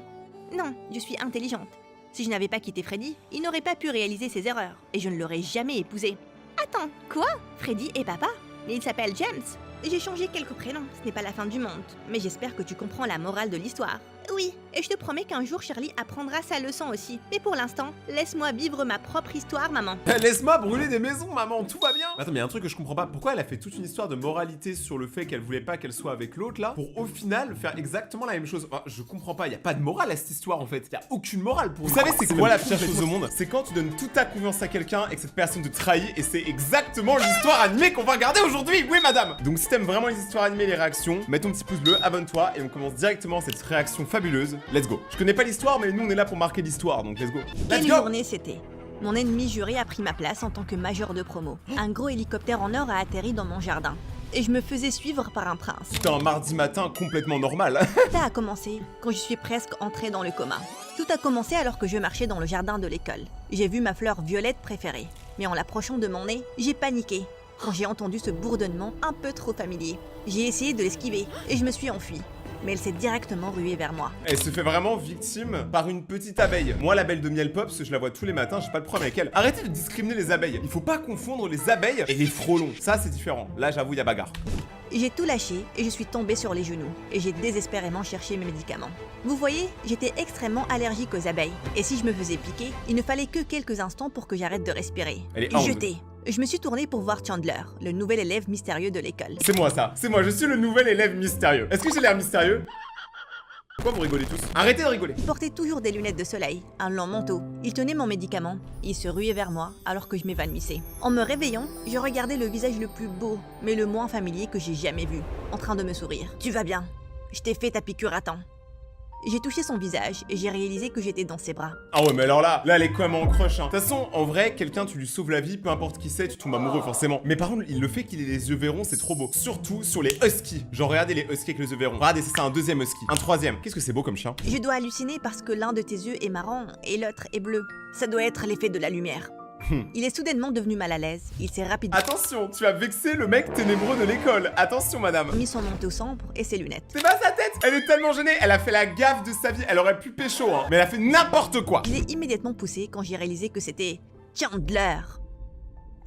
Non, je suis intelligente. Si je n'avais pas quitté Freddy, il n'aurait pas pu réaliser ses erreurs et je ne l'aurais jamais épousé. Attends, quoi? Freddy et papa? Mais il s'appelle James. J'ai changé quelques prénoms, ce n'est pas la fin du monde. Mais j'espère que tu comprends la morale de l'histoire. Oui, et je te promets qu'un jour Charlie apprendra sa leçon aussi. Mais pour l'instant, laisse-moi vivre ma propre histoire, maman. Laisse-moi brûler des maisons, maman, tout va bien. Attends, mais y a un truc que je comprends pas. Pourquoi elle a fait toute une histoire de moralité sur le fait qu'elle voulait pas qu'elle soit avec l'autre là, pour au final faire exactement la même chose? Enfin, je comprends pas, y a pas de morale à cette histoire en fait. Y a aucune morale pour. Vous savez, c'est quoi la pire chose au monde? C'est quand tu donnes toute ta confiance à quelqu'un et que cette personne te trahit, et c'est exactement l'histoire animée qu'on va regarder aujourd'hui. Oui, madame. Donc si t'aimes vraiment les histoires animées, les réactions, mets ton petit pouce bleu, abonne-toi et on commence directement cette réaction fabuleuse. Let's go. Je connais pas l'histoire, mais nous on est là pour marquer l'histoire, donc let's go. Let's Quelle go. journée c'était? Mon ennemi juré a pris ma place en tant que major de promo. Un gros hélicoptère en or a atterri dans mon jardin. Et je me faisais suivre par un prince. C'était un mardi matin complètement normal. Ça a commencé quand je suis presque entrée dans le coma. Tout a commencé alors que je marchais dans le jardin de l'école. J'ai vu ma fleur violette préférée. Mais en l'approchant de mon nez, j'ai paniqué quand j'ai entendu ce bourdonnement un peu trop familier. J'ai essayé de l'esquiver et je me suis enfuie. Mais elle s'est directement ruée vers moi. Elle se fait vraiment victime par une petite abeille. Moi, l'abeille de miel pop, je la vois tous les matins, j'ai pas de problème avec elle. Arrêtez de discriminer les abeilles. Il faut pas confondre les abeilles et les frelons. Ça, c'est différent. Là, j'avoue, y a bagarre. J'ai tout lâché et je suis tombée sur les genoux et j'ai désespérément cherché mes médicaments. Vous voyez, j'étais extrêmement allergique aux abeilles et si je me faisais piquer, il ne fallait que quelques instants pour que j'arrête de respirer. Elle est humble. Jeté. Je me suis tournée pour voir Chandler, le nouvel élève mystérieux de l'école. C'est moi, ça. C'est moi, je suis le nouvel élève mystérieux. Est-ce que j'ai l'air mystérieux? Pourquoi vous rigolez tous? Arrêtez de rigoler. Il portait toujours des lunettes de soleil, un long manteau. Il tenait mon médicament. Il se ruait vers moi alors que je m'évanouissais. En me réveillant, je regardais le visage le plus beau, mais le moins familier que j'ai jamais vu, en train de me sourire. Tu vas bien? Je t'ai fait ta piqûre à temps. J'ai touché son visage et j'ai réalisé que j'étais dans ses bras. Ah ouais, mais alors là, elle est quand même en crush, hein. De toute façon, en vrai, quelqu'un, tu lui sauves la vie, peu importe qui c'est, tu tombes amoureux forcément. Mais par contre, le fait qu'il ait les yeux verrons, c'est trop beau. Surtout sur les huskies. Genre, regardez les huskies avec les yeux verrons. Regardez, c'est un deuxième husky. Un troisième. Qu'est-ce que c'est beau comme chien? Je dois halluciner parce que l'un de tes yeux est marron et l'autre est bleu. Ça doit être l'effet de la lumière. Il est soudainement devenu mal à l'aise. Il s'est rapidement Attention, tu as vexé le mec ténébreux de l'école. Attention, madame. mis son manteau sombre et ses lunettes. C'est pas sa tête. Elle est tellement gênée. Elle a fait la gaffe de sa vie. Elle aurait pu pécho, hein. Mais elle a fait n'importe quoi. Je l'ai immédiatement poussé quand j'ai réalisé que c'était Chandler.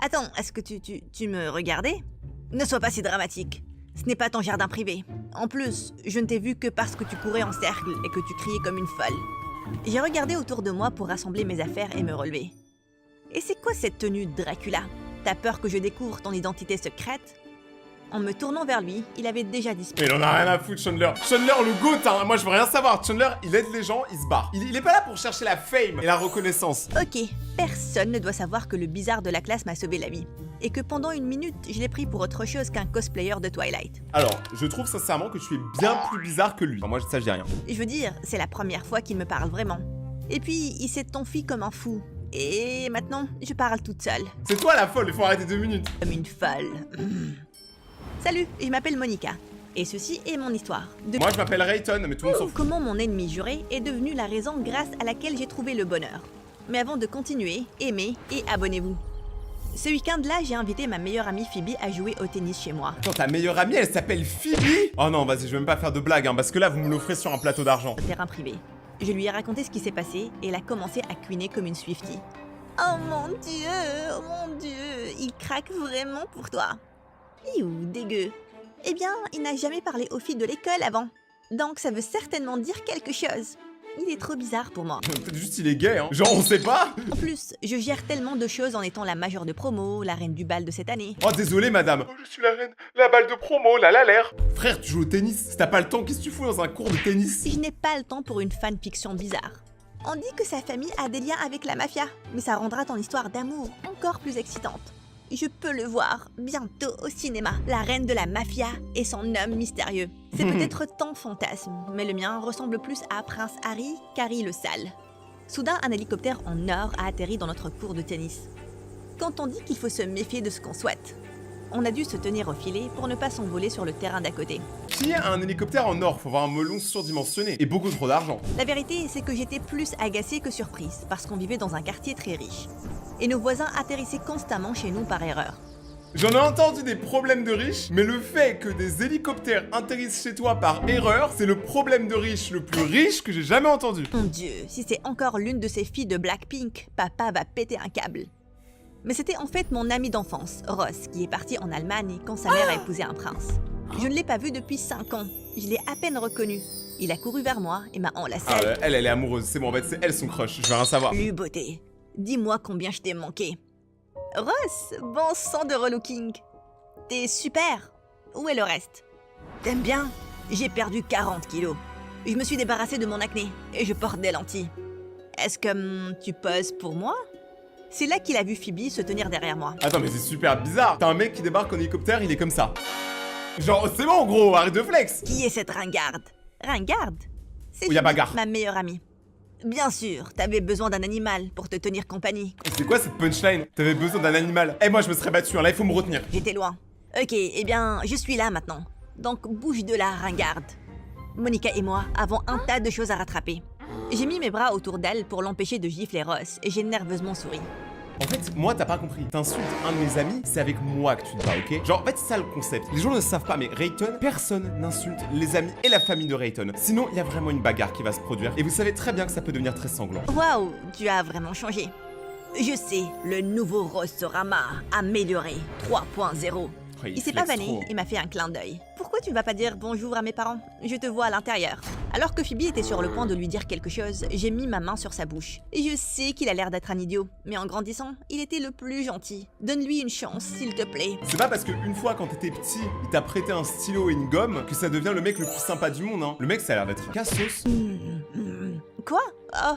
Attends, est-ce que tu me regardais? Ne sois pas si dramatique. Ce n'est pas ton jardin privé. En plus, je ne t'ai vu que parce que tu courais en cercle et que tu criais comme une folle. J'ai regardé autour de moi pour rassembler mes affaires et me relever. Et c'est quoi cette tenue de Dracula? T'as peur que je découvre ton identité secrète? En me tournant vers lui, il avait déjà disparu. Mais il en a rien à foutre, Chandler. Chandler, le goat, hein. Moi, je veux rien savoir. Chandler, il aide les gens, il se barre. Il est pas là pour chercher la fame et la reconnaissance. Ok, personne ne doit savoir que le bizarre de la classe m'a sauvé la vie. Et que pendant une minute, je l'ai pris pour autre chose qu'un cosplayer de Twilight. Alors, je trouve sincèrement que tu es bien plus bizarre que lui. Enfin, moi, ça, je dis rien. Je veux dire, c'est la première fois qu'il me parle vraiment. Et puis, il s'est enfui comme un fou. Et maintenant, je parle toute seule, C'est toi la folle, il faut arrêter 2 minutes. comme une folle. Salut, je m'appelle Monica. Et ceci est mon histoire. De Moi je m'appelle Rayton, mais tout le monde s'en fout. comment mon ennemi juré est devenu la raison grâce à laquelle j'ai trouvé le bonheur. Mais avant de continuer, aimez et abonnez-vous. Ce week-end-là, j'ai invité ma meilleure amie Phoebe à jouer au tennis chez moi. Attends, ta meilleure amie, elle s'appelle Phoebe? Oh non, vas-y, je vais même pas faire de blague, hein, parce que là, vous me l'offrez sur un plateau d'argent. Au terrain privé. Je lui ai raconté ce qui s'est passé et elle a commencé à cuiner comme une Swiftie. Oh mon Dieu, il craque vraiment pour toi. Iou, dégueu. Eh bien, il n'a jamais parlé aux filles de l'école avant. Donc ça veut certainement dire quelque chose. Il est trop bizarre pour moi. Peut-être juste il est gay, hein. Genre, on sait pas. En plus, je gère tellement de choses en étant la majeure de promo, la reine du bal de cette année. Oh, désolé, madame. Oh, je suis la reine, la balle de promo, l'air. Frère, tu joues au tennis. Si t'as pas le temps, qu'est-ce que tu fous dans un cours de tennis? Je n'ai pas le temps pour une fanfiction bizarre. On dit que sa famille a des liens avec la mafia, mais ça rendra ton histoire d'amour encore plus excitante. Je peux le voir bientôt au cinéma. La reine de la mafia et son homme mystérieux. C'est peut-être ton fantasme, mais le mien ressemble plus à Prince Harry qu'Harry le Sale. Soudain, un hélicoptère en or a atterri dans notre cours de tennis. Quand on dit qu'il faut se méfier de ce qu'on souhaite, on a dû se tenir au filet pour ne pas s'envoler sur le terrain d'à côté. Qui a un hélicoptère en or? Faut avoir un melon surdimensionné et beaucoup trop d'argent. La vérité, c'est que j'étais plus agacée que surprise, parce qu'on vivait dans un quartier très riche. Et nos voisins atterrissaient constamment chez nous par erreur. J'en ai entendu des problèmes de riches, mais le fait que des hélicoptères atterrissent chez toi par erreur, c'est le problème de riche le plus riche que j'ai jamais entendu. Mon Dieu, si c'est encore l'une de ces filles de Blackpink, papa va péter un câble. Mais c'était en fait mon ami d'enfance, Ross, qui est parti en Allemagne quand sa mère a épousé un prince. Je ne l'ai pas vu depuis 5 ans. Je l'ai à peine reconnu. Il a couru vers moi et m'a enlacé. Ah ouais, elle est amoureuse, c'est bon, en fait, c'est elle son crush, je veux rien savoir. Lui, beauté, dis-moi combien je t'ai manqué. Ross, bon sang de relooking. T'es super. Où est le reste? T'aimes bien? J'ai perdu 40 kilos. Je me suis débarrassée de mon acné et je porte des lentilles. Est-ce que tu poses pour moi? C'est là qu'il a vu Phoebe se tenir derrière moi. Attends, mais c'est super bizarre. T'as un mec qui débarque en hélicoptère, il est comme ça. Genre, c'est bon, gros, arrête de flex. Qui est cette ringarde? Ringarde? C'est Où y a Phoebe, bagarre. ma meilleure amie. Bien sûr, t'avais besoin d'un animal pour te tenir compagnie. C'est quoi cette punchline? T'avais besoin d'un animal. Eh, moi, je me serais battu, hein, là, il faut me retenir. J'étais loin. Ok, eh bien, je suis là maintenant. Donc bouge de là, ringarde. Monica et moi avons un tas de choses à rattraper. J'ai mis mes bras autour d'elle pour l'empêcher de gifler Ross et j'ai nerveusement souri. En fait, moi, t'as pas compris. T'insultes un de mes amis, c'est avec moi que tu te bats, ok? Genre, en fait, c'est ça le concept. Les gens ne savent pas, mais Rayton, personne n'insulte les amis et la famille de Rayton. Sinon, il y a vraiment une bagarre qui va se produire. Et vous savez très bien que ça peut devenir très sanglant. Waouh, tu as vraiment changé. Je sais, le nouveau Rossorama amélioré 3.0. Il s'est pas flex vanné trop. et m'a fait un clin d'œil. Pourquoi tu vas pas dire bonjour à mes parents? Je te vois à l'intérieur. Alors que Phoebe était sur le point de lui dire quelque chose, j'ai mis ma main sur sa bouche. Et je sais qu'il a l'air d'être un idiot, mais en grandissant, il était le plus gentil. Donne-lui une chance, s'il te plaît. C'est pas parce qu'une fois quand t'étais petit, il t'a prêté un stylo et une gomme que ça devient le mec le plus sympa du monde, hein. Le mec, ça a l'air d'être cassos. Quoi? Oh.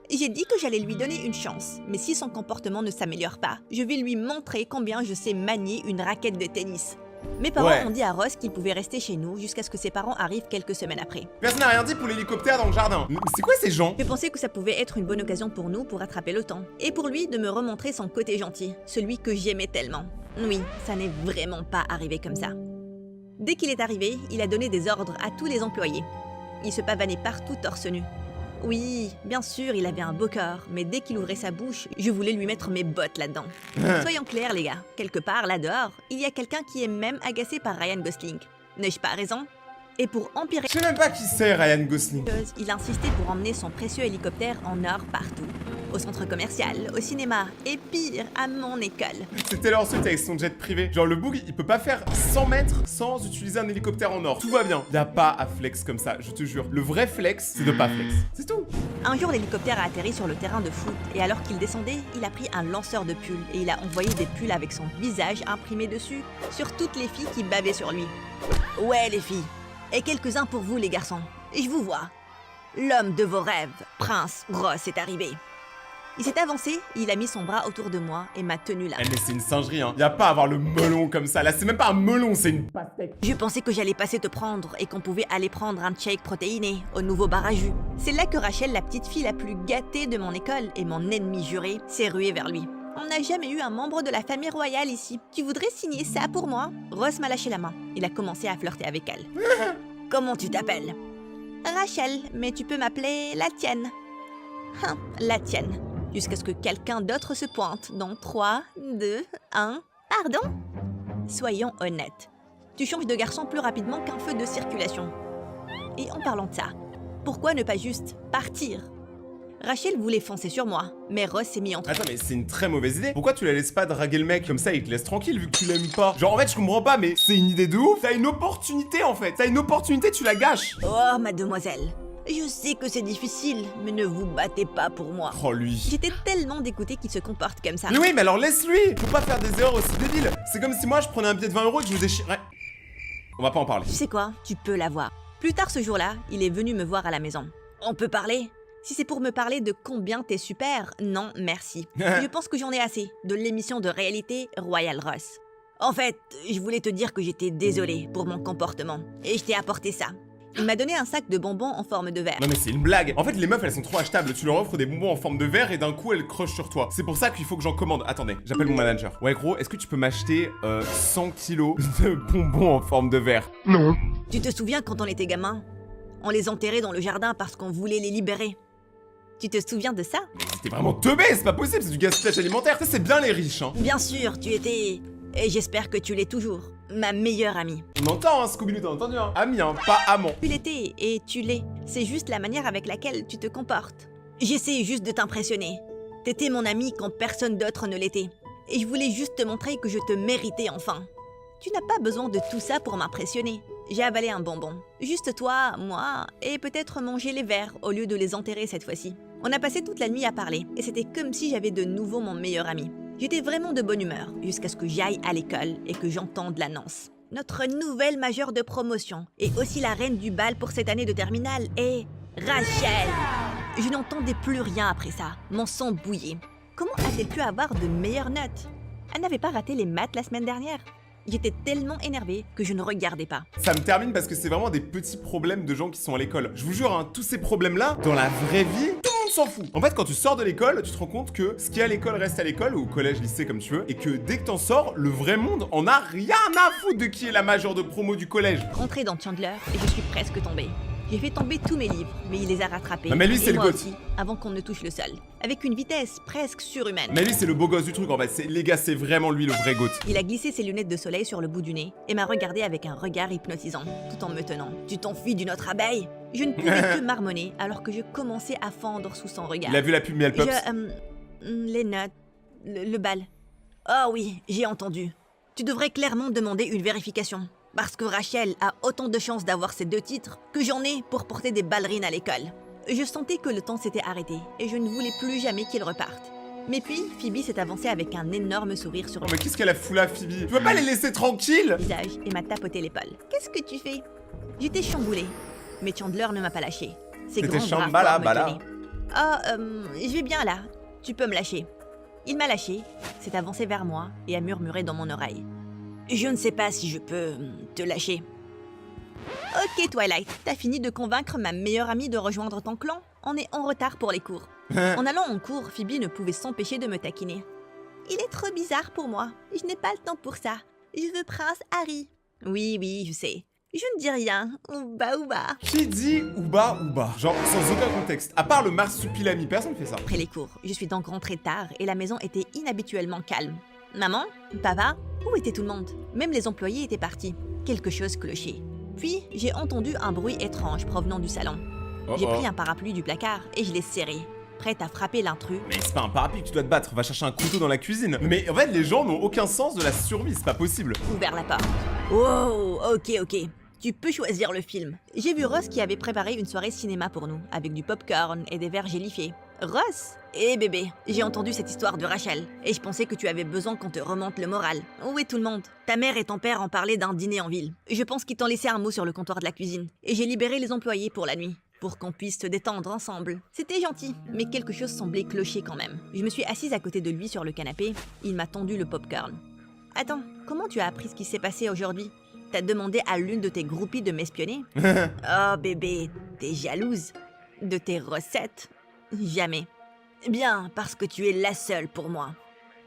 J'ai dit que j'allais lui donner une chance, mais si son comportement ne s'améliore pas, je vais lui montrer combien je sais manier une raquette de tennis. Mes parents Ouais. ont dit à Ross qu'il pouvait rester chez nous jusqu'à ce que ses parents arrivent quelques semaines après. Personne n'a rien dit pour l'hélicoptère dans le jardin. Mais c'est quoi ces gens? Je pensais que ça pouvait être une bonne occasion pour nous pour rattraper le temps, et pour lui de me remontrer son côté gentil, celui que j'aimais tellement. Oui, ça n'est vraiment pas arrivé comme ça. Dès qu'il est arrivé, il a donné des ordres à tous les employés. Il se pavanait partout torse nu. Oui, bien sûr, il avait un beau corps, mais dès qu'il ouvrait sa bouche, je voulais lui mettre mes bottes là-dedans. Soyons clairs, les gars. Quelque part, là dehors, il y a quelqu'un qui est même agacé par Ryan Gosling. N'ai-je pas raison? Et pour empirer Je sais même pas qui c'est Ryan Gosling. les choses, il insistait pour emmener son précieux hélicoptère en or partout. Au centre commercial, au cinéma, et pire, à mon école. C'est Taylor Swift avec son jet privé. Genre le boug, il peut pas faire 100 mètres sans utiliser un hélicoptère en or. Tout va bien. Y a pas à flex comme ça, je te jure. Le vrai flex, c'est de pas flex. C'est tout. Un jour, l'hélicoptère a atterri sur le terrain de foot, et alors qu'il descendait, il a pris un lanceur de pulls, et il a envoyé des pulls avec son visage imprimé dessus, sur toutes les filles qui bavaient sur lui. Ouais, les filles. Et quelques-uns pour vous, les garçons. Je vous vois. L'homme de vos rêves, Prince Ross, est arrivé. Il s'est avancé, il a mis son bras autour de moi et m'a tenu là. Eh mais c'est une singerie hein. Y a pas à avoir le melon comme ça. Là c'est même pas un melon, c'est une pastèque. Je pensais que j'allais passer te prendre et qu'on pouvait aller prendre un shake protéiné au nouveau bar à jus. C'est là que Rachel, la petite fille la plus gâtée de mon école et mon ennemi juré, s'est ruée vers lui. On n'a jamais eu un membre de la famille royale ici. Tu voudrais signer ça pour moi? Ross m'a lâché la main. Il a commencé à flirter avec elle. Comment tu t'appelles? Rachel, mais tu peux m'appeler la tienne. La tienne. Jusqu'à ce que quelqu'un d'autre se pointe dans 3, 2, 1... Pardon? Soyons honnêtes. Tu changes de garçon plus rapidement qu'un feu de circulation. Et en parlant de ça, pourquoi ne pas juste partir? Rachel voulait foncer sur moi, mais Ross s'est mis entre... Attends, mais c'est une très mauvaise idée. Pourquoi tu la laisses pas draguer le mec comme ça, il te laisse tranquille vu que tu l'aimes pas? Genre en fait, je comprends pas, mais c'est une idée de ouf. T'as une opportunité en fait. T'as une opportunité, tu la gâches. Oh, mademoiselle. Je sais que c'est difficile, mais ne vous battez pas pour moi. Oh lui. J'étais tellement dégoûtée qu'il se comporte comme ça. Mais oui, mais alors laisse-lui. Faut pas faire des erreurs aussi débiles. C'est comme si moi je prenais un billet de 20 € et que je me déchirais. On va pas en parler. Tu sais quoi? Tu peux l'avoir. Plus tard ce jour-là, il est venu me voir à la maison. On peut parler? Si c'est pour me parler de combien t'es super, non merci. Je pense que j'en ai assez de l'émission de réalité Royal Ross. En fait, je voulais te dire que j'étais désolée pour mon comportement. Et je t'ai apporté ça. Il m'a donné un sac de bonbons en forme de verre. Non mais c'est une blague. En fait les meufs elles sont trop achetables. Tu leur offres des bonbons en forme de verre et d'un coup elles crochent sur toi. C'est pour ça qu'il faut que j'en commande. Attendez, j'appelle mon manager. Ouais gros, est-ce que tu peux m'acheter 100 kilos de bonbons en forme de verre? Non. Tu te souviens quand on était gamin? On les enterrait dans le jardin parce qu'on voulait les libérer. Tu te souviens de ça? Mais c'était vraiment teubé, c'est pas possible, c'est du gaspillage alimentaire. Ça c'est bien les riches hein. Bien sûr, tu étais... Et j'espère que tu l'es toujours. Ma meilleure amie. On entend hein, Scooby-Doo, t'as entendu hein? Ami hein, pas amant. Tu l'étais et tu l'es. C'est juste la manière avec laquelle tu te comportes. J'essaie juste de t'impressionner. T'étais mon ami quand personne d'autre ne l'était. Et je voulais juste te montrer que je te méritais enfin. Tu n'as pas besoin de tout ça pour m'impressionner. J'ai avalé un bonbon. Juste toi, moi, et peut-être manger les verres au lieu de les enterrer cette fois-ci. On a passé toute la nuit à parler, et c'était comme si j'avais de nouveau mon meilleur ami. J'étais vraiment de bonne humeur, jusqu'à ce que j'aille à l'école et que j'entende l'annonce. Notre nouvelle majeure de promotion, et aussi la reine du bal pour cette année de terminale, est... Rachel! Je n'entendais plus rien après ça, mon sang bouillait. Comment a-t-elle pu avoir de meilleures notes? Elle n'avait pas raté les maths la semaine dernière. J'étais tellement énervée que je ne regardais pas. Ça me termine parce que c'est vraiment des petits problèmes de gens qui sont à l'école. Je vous jure, hein, tous ces problèmes-là, dans la vraie vie, tout le monde s'en fout. En fait, quand tu sors de l'école, tu te rends compte que ce qui est à l'école reste à l'école, ou au collège, lycée, comme tu veux, et que dès que t'en sors, le vrai monde en a rien à foutre de qui est la majeure de promo du collège. Rentrée dans Chandler et je suis presque tombée. J'ai fait tomber tous mes livres, mais il les a rattrapés. Non, mais lui, c'est et le moi goth. aussi, avant qu'on ne touche le sol. Avec une vitesse presque surhumaine. Mais lui, c'est le beau gosse du truc, en fait. Les gars, c'est vraiment lui le vrai goth. Il a glissé ses lunettes de soleil sur le bout du nez et m'a regardé avec un regard hypnotisant, tout en me tenant. Tu t'enfuis d'une autre abeille? Je ne pouvais que marmonner alors que je commençais à fendre sous son regard. Il a vu la pub Miel Pops. Les notes... le bal... Oh oui, j'ai entendu. Tu devrais clairement demander une vérification. Parce que Rachel a autant de chances d'avoir ces 2 titres que j'en ai pour porter des ballerines à l'école. Je sentais que le temps s'était arrêté et je ne voulais plus jamais qu'il reparte. Mais puis, Phoebe s'est avancée avec un énorme sourire sur Oh, le mais qu'est-ce qu'elle a foutu là, Phoebe? Tu veux pas les laisser tranquilles? visage et m'a tapoté l'épaule. Qu'est-ce que tu fais? J'étais chamboulée, mais Chandler ne m'a pas lâché. Ses C'était grands bras chambala, forts me bala. tenaient. Ah, je vais bien là. Tu peux me lâcher. Il m'a lâché, s'est avancé vers moi et a murmuré dans mon oreille. Je ne sais pas si je peux te lâcher. Ok Twilight, t'as fini de convaincre ma meilleure amie de rejoindre ton clan? On est en retard pour les cours. En allant en cours, Phoebe ne pouvait s'empêcher de me taquiner. Il est trop bizarre pour moi. Je n'ai pas le temps pour ça. Je veux Prince Harry. Oui, je sais. Je ne dis rien. Ouba. Qui dit ouba ouba? Genre sans aucun contexte. À part le marsupilami, personne fait ça. Après les cours, je suis donc rentrée tard et la maison était inhabituellement calme. Maman? Papa? Où était tout le monde? Même les employés étaient partis. Quelque chose clochait. Puis, j'ai entendu un bruit étrange provenant du salon. J'ai pris un parapluie du placard et je l'ai serré, prête à frapper l'intrus. Mais c'est pas un parapluie que tu dois te battre, va chercher un couteau dans la cuisine. Mais en fait, les gens n'ont aucun sens de la survie, c'est pas possible. Ouvert la porte. Wow, ok. Tu peux choisir le film. J'ai vu Ross qui avait préparé une soirée cinéma pour nous, avec du popcorn et des verres gélifiés. Ross? Eh bébé, j'ai entendu cette histoire de Rachel, et je pensais que tu avais besoin qu'on te remonte le moral. Où est tout le monde? Ta mère et ton père en parlaient d'un dîner en ville. Je pense qu'ils t'ont laissé un mot sur le comptoir de la cuisine, et j'ai libéré les employés pour la nuit. pour qu'on puisse se détendre ensemble. C'était gentil, mais quelque chose semblait clocher quand même. Je me suis assise à côté de lui sur le canapé, il m'a tendu le popcorn. Attends, comment tu as appris ce qui s'est passé aujourd'hui? T'as demandé à l'une de tes groupies de m'espionner? Oh bébé, t'es jalouse? De tes recettes? Jamais. Bien, parce que tu es la seule pour moi.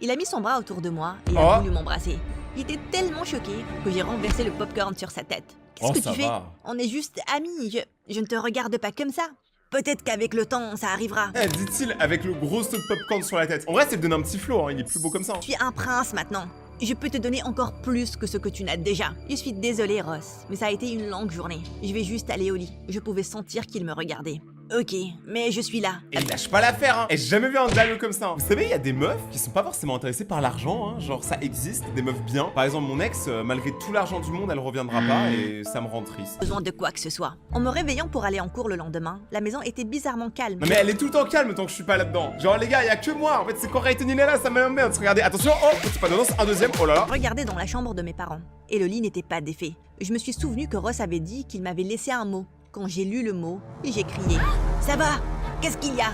Il a mis son bras autour de moi et a voulu m'embrasser. Il était tellement choqué que j'ai renversé le popcorn sur sa tête. Qu'est-ce que tu fais? On est juste amis, je ne te regarde pas comme ça. Peut-être qu'avec le temps, ça arrivera. Dit-il avec le gros saut de popcorn sur la tête. En vrai, ça lui donne un petit flow, hein, il est plus beau comme ça. Tu es un prince maintenant. Je peux te donner encore plus que ce que tu n'as déjà. Je suis désolée, Ross, mais ça a été une longue journée. Je vais juste aller au lit. Je pouvais sentir qu'il me regardait. Ok, mais je suis là. Et il lâche pas l'affaire, hein. Et j'ai jamais vu un dialogue comme ça. Hein. Vous savez, il y a des meufs qui sont pas forcément intéressées par l'argent, hein. Genre, ça existe, des meufs bien. Par exemple, mon ex, malgré tout l'argent du monde, elle reviendra pas et ça me rend triste. Besoin de quoi que ce soit. En me réveillant pour aller en cours le lendemain, la maison était bizarrement calme. Non mais elle est tout le temps calme tant que je suis pas là-dedans. Genre les gars, y a que moi. En fait, c'est quand Rayton est là, ça m'emmerde. Regardez, attention, oh, c'est pas d'annonce, un deuxième, oh là là. Regardez dans la chambre de mes parents. Et le lit n'était pas défait. Je me suis souvenu que Ross avait dit qu'il m'avait laissé un mot. Quand j'ai lu le mot, j'ai crié. Ça va? Qu'est-ce qu'il y a?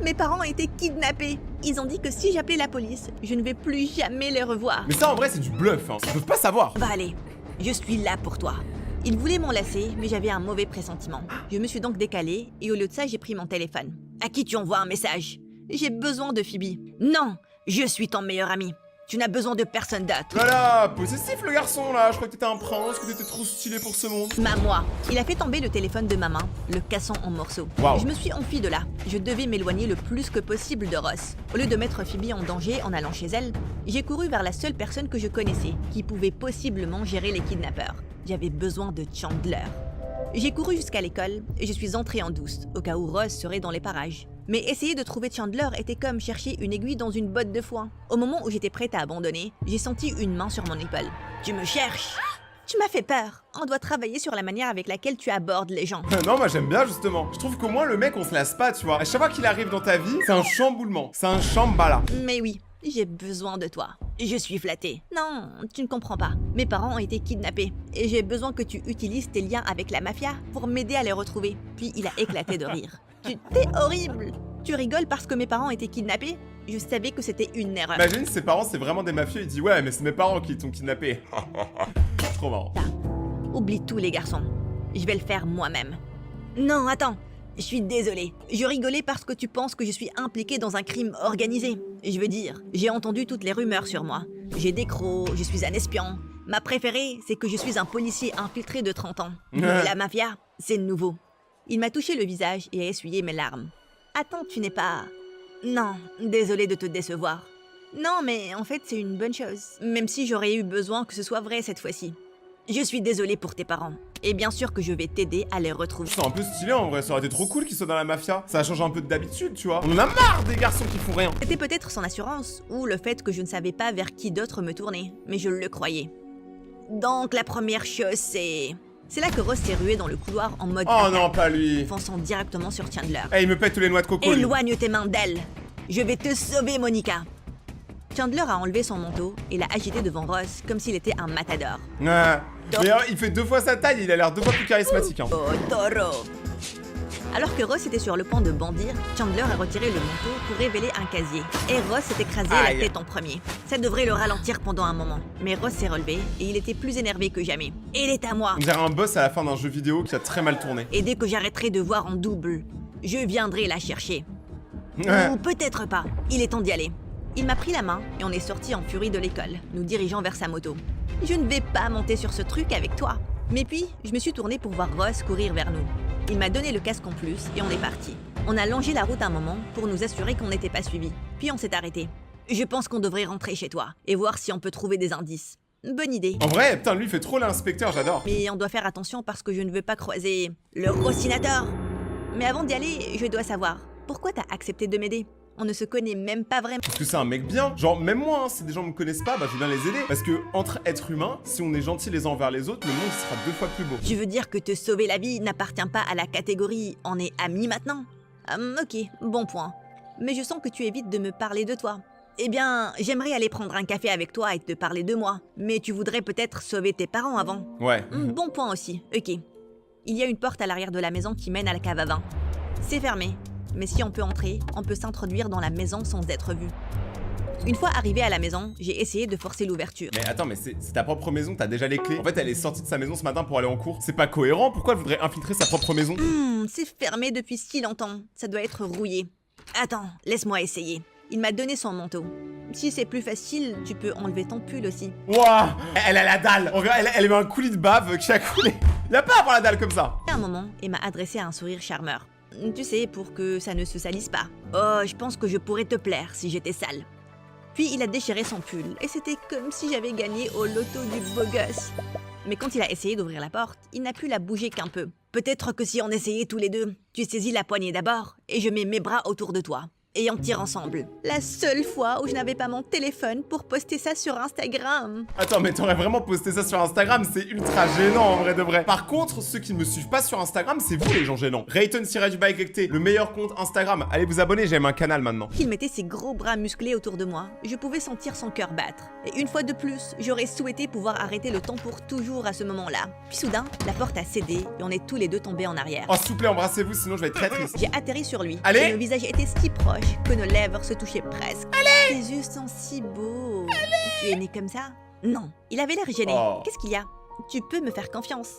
Mes parents étaient kidnappés. Ils ont dit que si j'appelais la police, je ne vais plus jamais les revoir. Mais ça en vrai c'est du bluff, hein. Ils peuvent pas savoir. Va aller, je suis là pour toi. Ils voulaient m'enlacer, mais j'avais un mauvais pressentiment. Je me suis donc décalée et au lieu de ça, j'ai pris mon téléphone. À qui tu envoies un message? J'ai besoin de Phoebe. Non, je suis ton meilleur ami. Tu n'as besoin de personne d'autre. Voilà, possessif le garçon là, je crois que t'étais un prince, que t'étais trop stylé pour ce monde. Moi. Il a fait tomber le téléphone de ma main, le cassant en morceaux. Wow. Je me suis enfuie de là. Je devais m'éloigner le plus que possible de Ross. Au lieu de mettre Phoebe en danger en allant chez elle, j'ai couru vers la seule personne que je connaissais, qui pouvait possiblement gérer les kidnappeurs. J'avais besoin de Chandler. J'ai couru jusqu'à l'école et je suis entrée en douce, au cas où Ross serait dans les parages. Mais essayer de trouver Chandler était comme chercher une aiguille dans une botte de foin. Au moment où j'étais prête à abandonner, j'ai senti une main sur mon épaule. Tu me cherches? Tu m'as fait peur. On doit travailler sur la manière avec laquelle tu abordes les gens. Non, moi j'aime bien justement. Je trouve qu'au moins le mec on se lasse pas, tu vois. À chaque fois qu'il arrive dans ta vie, c'est un chamboulement, c'est un chambala. Mais oui, j'ai besoin de toi. Je suis flattée. Non, tu ne comprends pas. Mes parents ont été kidnappés et j'ai besoin que tu utilises tes liens avec la mafia pour m'aider à les retrouver. Puis il a éclaté de rire. T'es horrible. Tu rigoles parce que mes parents étaient kidnappés? Je savais que c'était une erreur. Imagine ses parents c'est vraiment des mafieux, il dit ouais mais c'est mes parents qui t'ont kidnappé. Trop marrant. Oublie tout les garçons. Je vais le faire moi-même. Non, attends. Je suis désolée. Je rigolais parce que tu penses que je suis impliquée dans un crime organisé. Je veux dire, j'ai entendu toutes les rumeurs sur moi. J'ai des crocs, je suis un espion. Ma préférée, c'est que je suis un policier infiltré de 30 ans. Mais la mafia, c'est nouveau. Il m'a touché le visage et a essuyé mes larmes. Attends, tu n'es pas... Non, désolée de te décevoir. Non, mais en fait, c'est une bonne chose. Même si j'aurais eu besoin que ce soit vrai cette fois-ci. Je suis désolée pour tes parents. Et bien sûr que je vais t'aider à les retrouver. C'est un peu stylé en vrai, ça aurait été trop cool qu'ils soient dans la mafia. Ça change un peu d'habitude, tu vois. On en a marre des garçons qui font rien. C'était peut-être son assurance, ou le fait que je ne savais pas vers qui d'autre me tourner. Mais je le croyais. Donc la première chose, c'est... C'est là que Ross s'est rué dans le couloir en mode... Oh non, pas lui. Fonçant directement sur Chandler. Eh, il me pète tous les noix de coco. Éloigne tes mains d'elle. Je vais te sauver, Monica. Chandler a enlevé son manteau et l'a agité devant Ross comme s'il était un matador. Ouais. Mais il fait 2 fois sa taille, il a l'air 2 fois plus charismatique. Hein. Oh, taureau. Alors que Ross était sur le point de bondir, Chandler a retiré le manteau pour révéler un casier. Et Ross s'est écrasé la tête en premier. Ça devrait le ralentir pendant un moment. Mais Ross s'est relevé et il était plus énervé que jamais. Il est à moi. On dirait un boss à la fin d'un jeu vidéo qui a très mal tourné. Et dès que j'arrêterai de voir en double, je viendrai la chercher. Ouais. Ou peut-être pas. Il est temps d'y aller. Il m'a pris la main et on est sortis en furie de l'école, nous dirigeant vers sa moto. Je ne vais pas monter sur ce truc avec toi. Mais puis, je me suis tournée pour voir Ross courir vers nous. Il m'a donné le casque en plus et on est parti. On a longé la route un moment pour nous assurer qu'on n'était pas suivis. Puis on s'est arrêté. Je pense qu'on devrait rentrer chez toi et voir si on peut trouver des indices. Bonne idée. En vrai, putain, lui il fait trop l'inspecteur, j'adore. Mais on doit faire attention parce que je ne veux pas croiser le Rossinator. Mais avant d'y aller, je dois savoir, pourquoi t'as accepté de m'aider? On ne se connaît même pas vraiment. Parce que c'est un mec bien. Genre, même moi, hein, si des gens me connaissent pas, bah je veux bien les aider. Parce que, entre êtres humains, si on est gentils les uns envers les autres, le monde sera 2 fois plus beau. Je veux dire que te sauver la vie n'appartient pas à la catégorie « on est amis maintenant ». Ok, bon point. Mais je sens que tu évites de me parler de toi. Eh bien, j'aimerais aller prendre un café avec toi et te parler de moi. Mais tu voudrais peut-être sauver tes parents avant. Ouais. Bon point aussi, ok. Il y a une porte à l'arrière de la maison qui mène à la cave à vin. C'est fermé, mais si on peut entrer, on peut s'introduire dans la maison sans être vu. Une fois arrivé à la maison, j'ai essayé de forcer l'ouverture. Mais attends, mais c'est ta propre maison, t'as déjà les clés. En fait, elle est sortie de sa maison ce matin pour aller en cours. C'est pas cohérent, pourquoi elle voudrait infiltrer sa propre maison? C'est fermé depuis si longtemps, ça doit être rouillé. Attends, laisse-moi essayer. Il m'a donné son manteau. Si c'est plus facile, tu peux enlever ton pull aussi. Wouah, elle a la dalle. Elle met un coulis de bave qui a coulé. Il a pas à avoir la dalle comme ça. À un moment, il m'a adressé un sourire charmeur. Tu sais, pour que ça ne se salisse pas. Oh, je pense que je pourrais te plaire si j'étais sale. Puis il a déchiré son pull, et c'était comme si j'avais gagné au loto du beau gosse. Mais quand il a essayé d'ouvrir la porte, il n'a pu la bouger qu'un peu. Peut-être que si on essayait tous les deux, tu saisis la poignée d'abord, et je mets mes bras autour de toi. Et on tire ensemble. La seule fois où je n'avais pas mon téléphone pour poster ça sur Instagram. Attends, mais t'aurais vraiment posté ça sur Instagram, c'est ultra gênant en vrai de vrai. Par contre, ceux qui ne me suivent pas sur Instagram, c'est vous les gens gênants. Rayton-Baekekte, le meilleur compte Instagram. Allez vous abonner, j'aime un canal maintenant. Il mettait ses gros bras musclés autour de moi. Je pouvais sentir son cœur battre. Et une fois de plus, j'aurais souhaité pouvoir arrêter le temps pour toujours à ce moment-là. Puis soudain, la porte a cédé et on est tous les deux tombés en arrière. Oh, s'il vous plaît, embrassez-vous, sinon je vais être très triste. J'ai atterri sur lui. Allez. Et nos visages étaient si proches que nos lèvres se touchaient presque. Allez. Tes yeux sont si beaux. Tu es né comme ça? Non. Il avait l'air gêné. Oh. Qu'est-ce qu'il y a? Tu peux me faire confiance.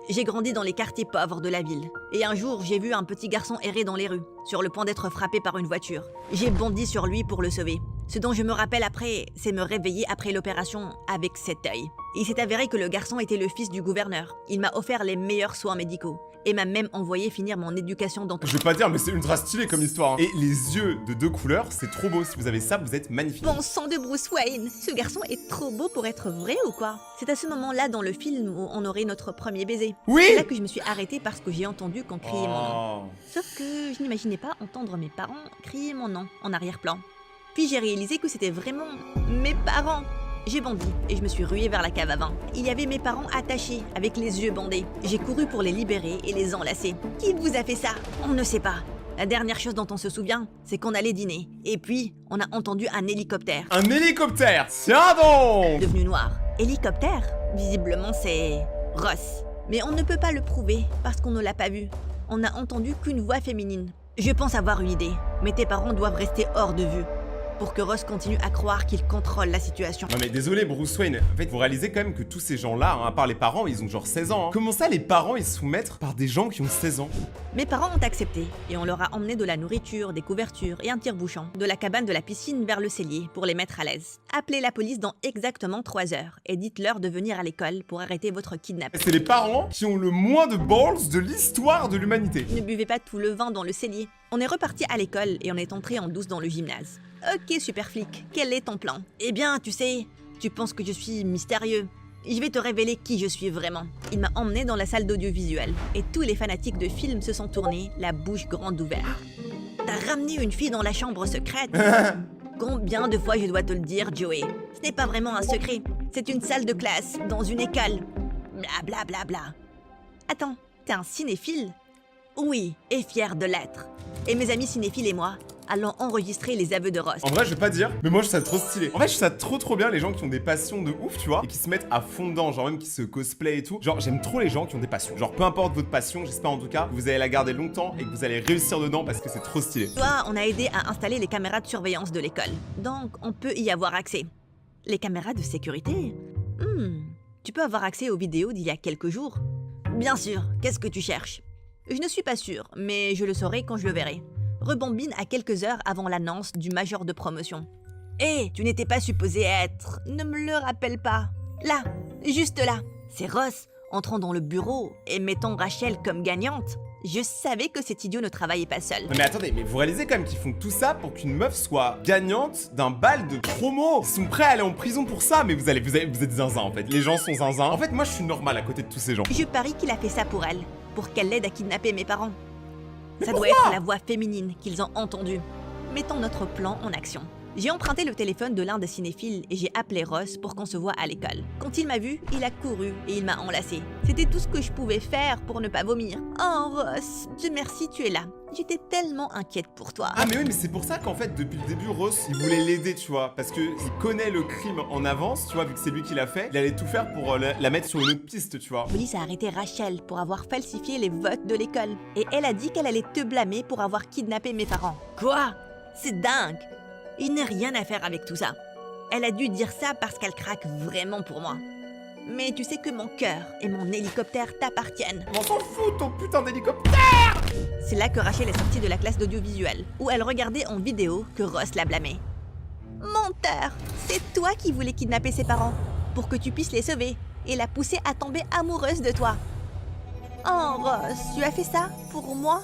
J'ai grandi dans les quartiers pauvres de la ville. Et un jour, j'ai vu un petit garçon errer dans les rues, sur le point d'être frappé par une voiture. J'ai bondi sur lui pour le sauver. Ce dont je me rappelle après, c'est me réveiller après l'opération avec cet œil. Il s'est avéré que le garçon était le fils du gouverneur. Il m'a offert les meilleurs soins médicaux. Et m'a même envoyé finir mon éducation dans... Je vais pas dire, mais c'est ultra stylé comme histoire. Hein. Et les yeux de 2 couleurs, c'est trop beau. Si vous avez ça, vous êtes magnifique. Bon sang de Bruce Wayne, ce garçon est trop beau pour être vrai ou quoi? C'est à ce moment-là dans le film où on aurait notre premier baiser. Oui. C'est là que je me suis arrêtée parce que j'ai entendu qu'on criait mon nom. Sauf que je n'imaginais pas entendre mes parents crier mon nom en arrière-plan. Puis j'ai réalisé que c'était vraiment mes parents. J'ai bondi et je me suis ruée vers la cave à vin. Il y avait mes parents attachés, avec les yeux bandés. J'ai couru pour les libérer et les enlacer. Qui vous a fait ça? On ne sait pas. La dernière chose dont on se souvient, c'est qu'on allait dîner. Et puis, on a entendu un hélicoptère. Un hélicoptère? Tiens donc! Devenu noir. Hélicoptère? Visiblement, c'est... Ross. Mais on ne peut pas le prouver parce qu'on ne l'a pas vu. On n'a entendu qu'une voix féminine. Je pense avoir une idée, mais tes parents doivent rester hors de vue pour que Ross continue à croire qu'il contrôle la situation. Non mais désolé Bruce Wayne, en fait vous réalisez quand même que tous ces gens-là, hein, à part les parents, ils ont genre 16 ans. Hein. Comment ça les parents ils se font mettre par des gens qui ont 16 ans? Mes parents ont accepté et on leur a emmené de la nourriture, des couvertures et un tire-bouchon de la cabane de la piscine vers le cellier pour les mettre à l'aise. Appelez la police dans exactement 3 heures et dites-leur de venir à l'école pour arrêter votre kidnapping. C'est les parents qui ont le moins de balls de l'histoire de l'humanité. Ne buvez pas tout le vin dans le cellier. On est reparti à l'école et on est entré en douce dans le gymnase. Ok, super flic, quel est ton plan? Eh bien, tu sais, tu penses que je suis mystérieux. Je vais te révéler qui je suis vraiment. Il m'a emmené dans la salle d'audiovisuel et tous les fanatiques de films se sont tournés, la bouche grande ouverte. T'as ramené une fille dans la chambre secrète? Combien de fois je dois te le dire, Joey? Ce n'est pas vraiment un secret. C'est une salle de classe, dans une école. Bla bla bla bla. Attends, t'es un cinéphile? Oui, et fier de l'être. Et mes amis cinéphiles et moi allons enregistrer les aveux de Ross. En vrai, je vais pas dire, mais moi je trouve ça trop stylé. En fait, je trouve ça trop bien les gens qui ont des passions de ouf, tu vois, et qui se mettent à fond dedans, genre même qui se cosplay et tout. Genre, j'aime trop les gens qui ont des passions. Genre, peu importe votre passion, j'espère en tout cas que vous allez la garder longtemps et que vous allez réussir dedans parce que c'est trop stylé. Toi, on a aidé à installer les caméras de surveillance de l'école, donc on peut y avoir accès. Les caméras de sécurité? Tu peux avoir accès aux vidéos d'il y a quelques jours? Bien sûr, qu'est-ce que tu cherches? Je ne suis pas sûre, mais je le saurai quand je le verrai. Rebambine à quelques heures avant l'annonce du major de promotion. Hé, tu n'étais pas supposé être... Ne me le rappelle pas. Là, juste là. C'est Ross, entrant dans le bureau et mettant Rachel comme gagnante. Je savais que cet idiot ne travaillait pas seul. Non mais attendez, mais vous réalisez quand même qu'ils font tout ça pour qu'une meuf soit gagnante d'un bal de promo. Ils sont prêts à aller en prison pour ça, mais vous êtes zinzin en fait. Les gens sont zinzin. En fait, moi je suis normal à côté de tous ces gens. Je parie qu'il a fait ça pour elle, pour qu'elle l'aide à kidnapper mes parents. Ça doit être la voix féminine qu'ils ont entendue. Mettons notre plan en action. J'ai emprunté le téléphone de l'un des cinéphiles et j'ai appelé Ross pour qu'on se voie à l'école. Quand il m'a vu, il a couru et il m'a enlacé. C'était tout ce que je pouvais faire pour ne pas vomir. Oh Ross, Dieu merci, tu es là. J'étais tellement inquiète pour toi. Ah mais oui, mais c'est pour ça qu'en fait depuis le début Ross il voulait l'aider, tu vois, parce que il connaît le crime en avance, tu vois, vu que c'est lui qui l'a fait, il allait tout faire pour la mettre sur une autre piste, tu vois. La police a arrêté Rachel pour avoir falsifié les votes de l'école et elle a dit qu'elle allait te blâmer pour avoir kidnappé mes parents. Quoi? C'est dingue. Il n'a rien à faire avec tout ça. Elle a dû dire ça parce qu'elle craque vraiment pour moi. Mais tu sais que mon cœur et mon hélicoptère t'appartiennent. On s'en fout ton putain d'hélicoptère. C'est là que Rachel est sortie de la classe d'audiovisuel, où elle regardait en vidéo que Ross l'a blâmé. Menteur! C'est toi qui voulais kidnapper ses parents, pour que tu puisses les sauver, et la pousser à tomber amoureuse de toi. Oh Ross, tu as fait ça pour moi?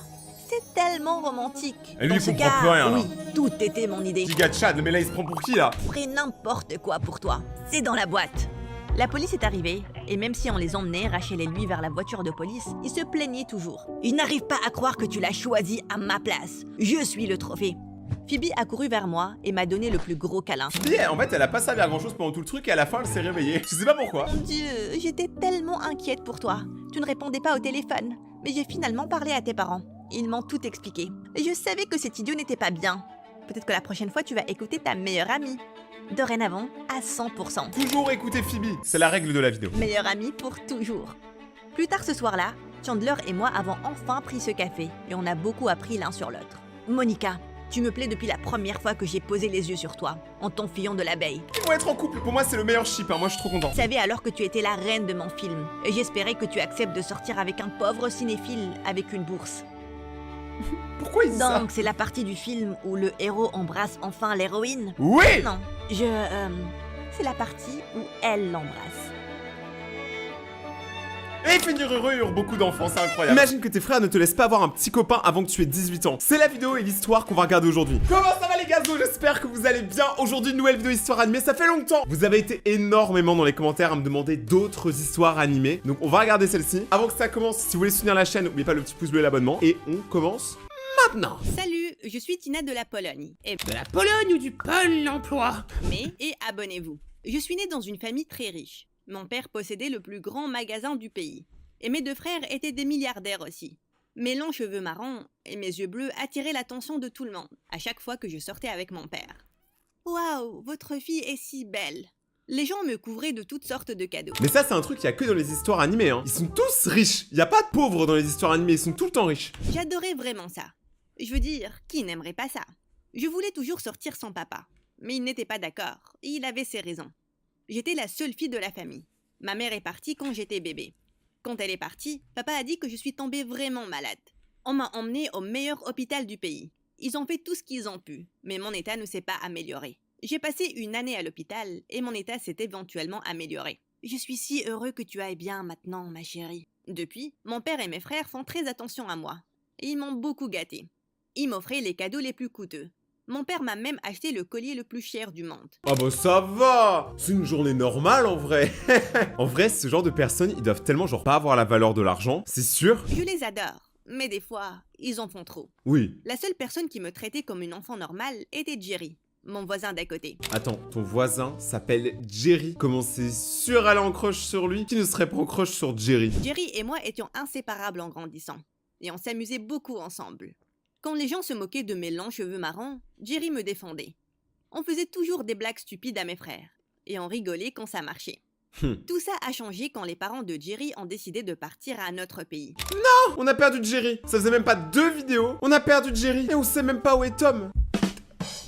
C'est tellement romantique. Et lui, Dans il ce comprend cas, plus rien, là. oui, tout était mon idée. Giga Chad, mais là il se prend pour qui là? Je ferai n'importe quoi pour toi. C'est dans la boîte. La police est arrivée, et même si on les emmenait, Rachel et lui, vers la voiture de police, ils se plaignaient toujours. « Je n'arrive pas à croire que tu l'as choisi à ma place. Je suis le trophée. » Phoebe a couru vers moi et m'a donné le plus gros câlin. Phoebe, en fait elle a pas servi à grand chose pendant tout le truc et à la fin elle s'est réveillée. Je sais pas pourquoi. Mon Dieu, j'étais tellement inquiète pour toi. Tu ne répondais pas au téléphone, mais j'ai finalement parlé à tes parents. Ils m'ont tout expliqué. Et je savais que cet idiot n'était pas bien. Peut-être que la prochaine fois, tu vas écouter ta meilleure amie. Dorénavant, à 100%. Toujours écouter Phoebe, c'est la règle de la vidéo. Meilleure amie pour toujours. Plus tard ce soir-là, Chandler et moi avons enfin pris ce café et on a beaucoup appris l'un sur l'autre. Monica, tu me plais depuis la première fois que j'ai posé les yeux sur toi, en t'enfuyant de l'abeille. Ils vont être en couple, pour moi c'est le meilleur ship, hein. Moi je suis trop content. Je savais alors que tu étais la reine de mon film et j'espérais que tu acceptes de sortir avec un pauvre cinéphile avec une bourse. Pourquoi il dit ça? Donc c'est la partie du film où le héros embrasse enfin l'héroïne? Oui. Non, c'est la partie où elle l'embrasse. Et finir heureux, beaucoup d'enfants, c'est incroyable. Imagine que tes frères ne te laissent pas avoir un petit copain avant que tu aies 18 ans. C'est la vidéo et l'histoire qu'on va regarder aujourd'hui. Comment ça va les gazos? J'espère que vous allez bien. Aujourd'hui, une nouvelle vidéo histoire animée, ça fait longtemps. Vous avez été énormément dans les commentaires à me demander d'autres histoires animées. Donc on va regarder celle-ci. Avant que ça commence, si vous voulez soutenir la chaîne, n'oubliez pas le petit pouce bleu et l'abonnement. Et on commence maintenant. Salut, je suis Tina de la Pologne. De la Pologne ou du Pôle emploi? Et abonnez-vous. Je suis née dans une famille très riche. Mon père possédait le plus grand magasin du pays. Et mes deux frères étaient des milliardaires aussi. Mes longs cheveux marrons et mes yeux bleus attiraient l'attention de tout le monde, à chaque fois que je sortais avec mon père. Waouh, votre fille est si belle. Les gens me couvraient de toutes sortes de cadeaux. Mais ça, c'est un truc qu'il y a que dans les histoires animées, hein. Ils sont tous riches. Il y a pas de pauvres dans les histoires animées, ils sont tout le temps riches. J'adorais vraiment ça. Je veux dire, qui n'aimerait pas ça? Je voulais toujours sortir sans papa. Mais il n'était pas d'accord, et il avait ses raisons. J'étais la seule fille de la famille. Ma mère est partie quand j'étais bébé. Quand elle est partie, papa a dit que je suis tombée vraiment malade. On m'a emmenée au meilleur hôpital du pays. Ils ont fait tout ce qu'ils ont pu, mais mon état ne s'est pas amélioré. J'ai passé une année à l'hôpital et mon état s'est éventuellement amélioré. Je suis si heureux que tu ailles bien maintenant, ma chérie. Depuis, mon père et mes frères font très attention à moi. Et ils m'ont beaucoup gâtée. Ils m'offraient les cadeaux les plus coûteux. Mon père m'a même acheté le collier le plus cher du monde. Ah bah ça va. C'est une journée normale en vrai. En vrai, ce genre de personnes, ils doivent tellement genre pas avoir la valeur de l'argent, c'est sûr. Je les adore, mais des fois, ils en font trop. Oui. La seule personne qui me traitait comme une enfant normale était Jerry, mon voisin d'à côté. Attends, ton voisin s'appelle Jerry. Comment c'est sûr elle est en crush sur lui? Qui ne serait pas en crush sur Jerry? Jerry et moi étions inséparables en grandissant, et on s'amusait beaucoup ensemble. Quand les gens se moquaient de mes longs cheveux marrons, Jerry me défendait. On faisait toujours des blagues stupides à mes frères, et on rigolait quand ça marchait. Tout ça a changé quand les parents de Jerry ont décidé de partir à un autre pays. Non, on a perdu Jerry. Ça faisait même pas 2 vidéos. On a perdu Jerry et on sait même pas où est Tom.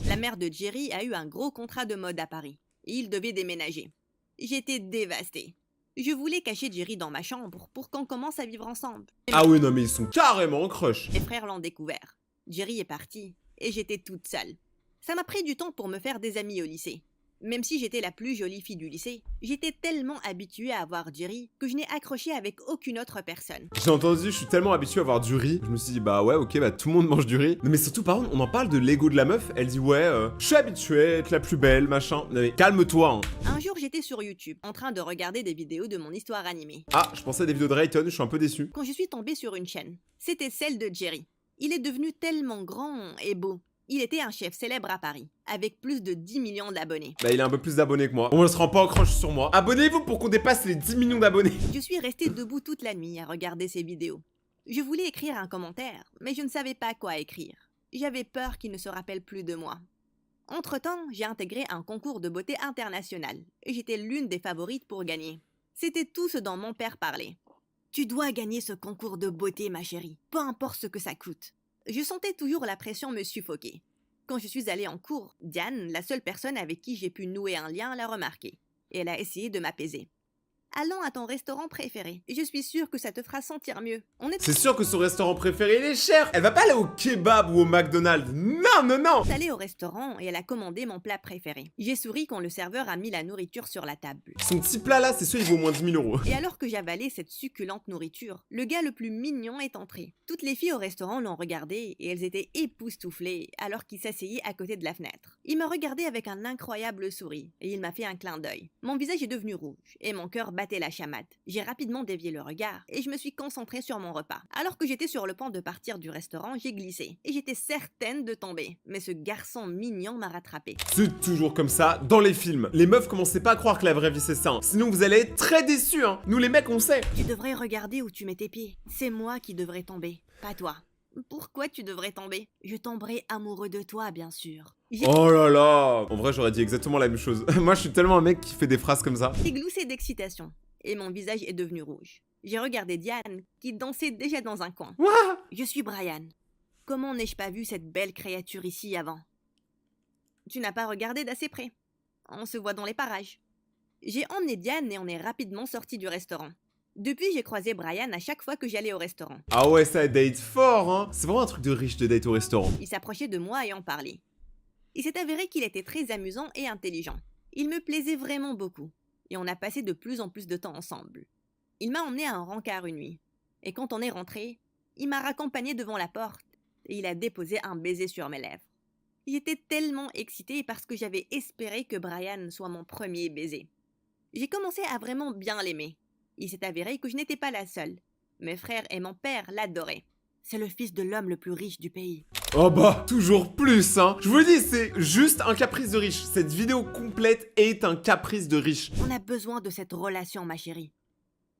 La mère de Jerry a eu un gros contrat de mode à Paris, et il devait déménager. J'étais dévastée. Je voulais cacher Jerry dans ma chambre pour qu'on commence à vivre ensemble. Ah oui, non mais ils sont carrément en crush. Mes frères l'ont découvert. Jerry est parti, et j'étais toute seule. Ça m'a pris du temps pour me faire des amis au lycée. Même si j'étais la plus jolie fille du lycée, j'étais tellement habituée à avoir Jerry que je n'ai accroché avec aucune autre personne. J'ai entendu, je suis tellement habitué à avoir du riz. Je me suis dit, bah ouais, ok, bah tout le monde mange du riz. Non mais surtout, par contre, on en parle de l'ego de la meuf. Elle dit, ouais, je suis habituée à être la plus belle, machin. Non mais calme-toi, hein. Un jour, j'étais sur YouTube, en train de regarder des vidéos de mon histoire animée. Ah, je pensais à des vidéos de Rayton, je suis un peu déçu. Quand je suis tombée sur une chaîne, c'était celle de Jerry. Il est devenu tellement grand et beau. Il était un chef célèbre à Paris, avec plus de 10 millions d'abonnés. Bah il a un peu plus d'abonnés que moi. On ne se rend pas en croche sur moi. Abonnez-vous pour qu'on dépasse les 10 millions d'abonnés. Je suis restée debout toute la nuit à regarder ses vidéos. Je voulais écrire un commentaire, mais je ne savais pas quoi écrire. J'avais peur qu'il ne se rappelle plus de moi. Entre-temps, j'ai intégré un concours de beauté international, et j'étais l'une des favorites pour gagner. C'était tout ce dont mon père parlait. « Tu dois gagner ce concours de beauté, ma chérie, peu importe ce que ça coûte. » Je sentais toujours la pression me suffoquer. Quand je suis allée en cours, Diane, la seule personne avec qui j'ai pu nouer un lien, l'a remarqué, et elle a essayé de m'apaiser. Allons à ton restaurant préféré. Je suis sûre que ça te fera sentir mieux. C'est sûr que son restaurant préféré il est cher. Elle va pas aller au kebab ou au McDonald's. Non, non, non. allée au restaurant et elle a commandé mon plat préféré. J'ai souri quand le serveur a mis la nourriture sur la table. Son petit plat là, c'est sûr, il vaut au moins 10 000 euros. Et alors que j'avalais cette succulente nourriture, le gars le plus mignon est entré. Toutes les filles au restaurant l'ont regardé et elles étaient époustouflées alors qu'il s'asseyait à côté de la fenêtre. Il m'a regardé avec un incroyable sourire et il m'a fait un clin d'œil. Mon visage est devenu rouge et mon cœur battait la chamade. J'ai rapidement dévié le regard et je me suis concentrée sur mon repas. Alors que j'étais sur le point de partir du restaurant, j'ai glissé et j'étais certaine de tomber. Mais ce garçon mignon m'a rattrapé. C'est toujours comme ça dans les films. Les meufs, commencez pas à croire que la vraie vie c'est ça. Sinon vous allez être très déçus. Nous les mecs, on sait. Tu devrais regarder où tu mets tes pieds. C'est moi qui devrais tomber, pas toi. Pourquoi tu devrais tomber? Je tomberai amoureux de toi, bien sûr. Oh là là. En vrai, j'aurais dit exactement la même chose. Moi, je suis tellement un mec qui fait des phrases comme ça. J'ai gloussé d'excitation et mon visage est devenu rouge. J'ai regardé Diane qui dansait déjà dans un coin. Ouah. Je suis Brian. Comment n'ai-je pas vu cette belle créature ici avant? Tu n'as pas regardé d'assez près. On se voit dans les parages. J'ai emmené Diane et on est rapidement sortis du restaurant. Depuis, j'ai croisé Brian à chaque fois que j'allais au restaurant. Ah ouais, ça date fort, hein. C'est vraiment un truc de riche de date au restaurant. Il s'approchait de moi et en parlait. Il s'est avéré qu'il était très amusant et intelligent. Il me plaisait vraiment beaucoup. Et on a passé de plus en plus de temps ensemble. Il m'a emmené à un rencard une nuit. Et quand on est rentré, il m'a raccompagné devant la porte et il a déposé un baiser sur mes lèvres. J'étais tellement excitée parce que j'avais espéré que Brian soit mon premier baiser. J'ai commencé à vraiment bien l'aimer. Il s'est avéré que je n'étais pas la seule. Mes frères et mon père l'adoraient. C'est le fils de l'homme le plus riche du pays. Oh bah, toujours plus, hein. Je vous le dis, c'est juste un caprice de riche. Cette vidéo complète est un caprice de riche. On a besoin de cette relation, ma chérie.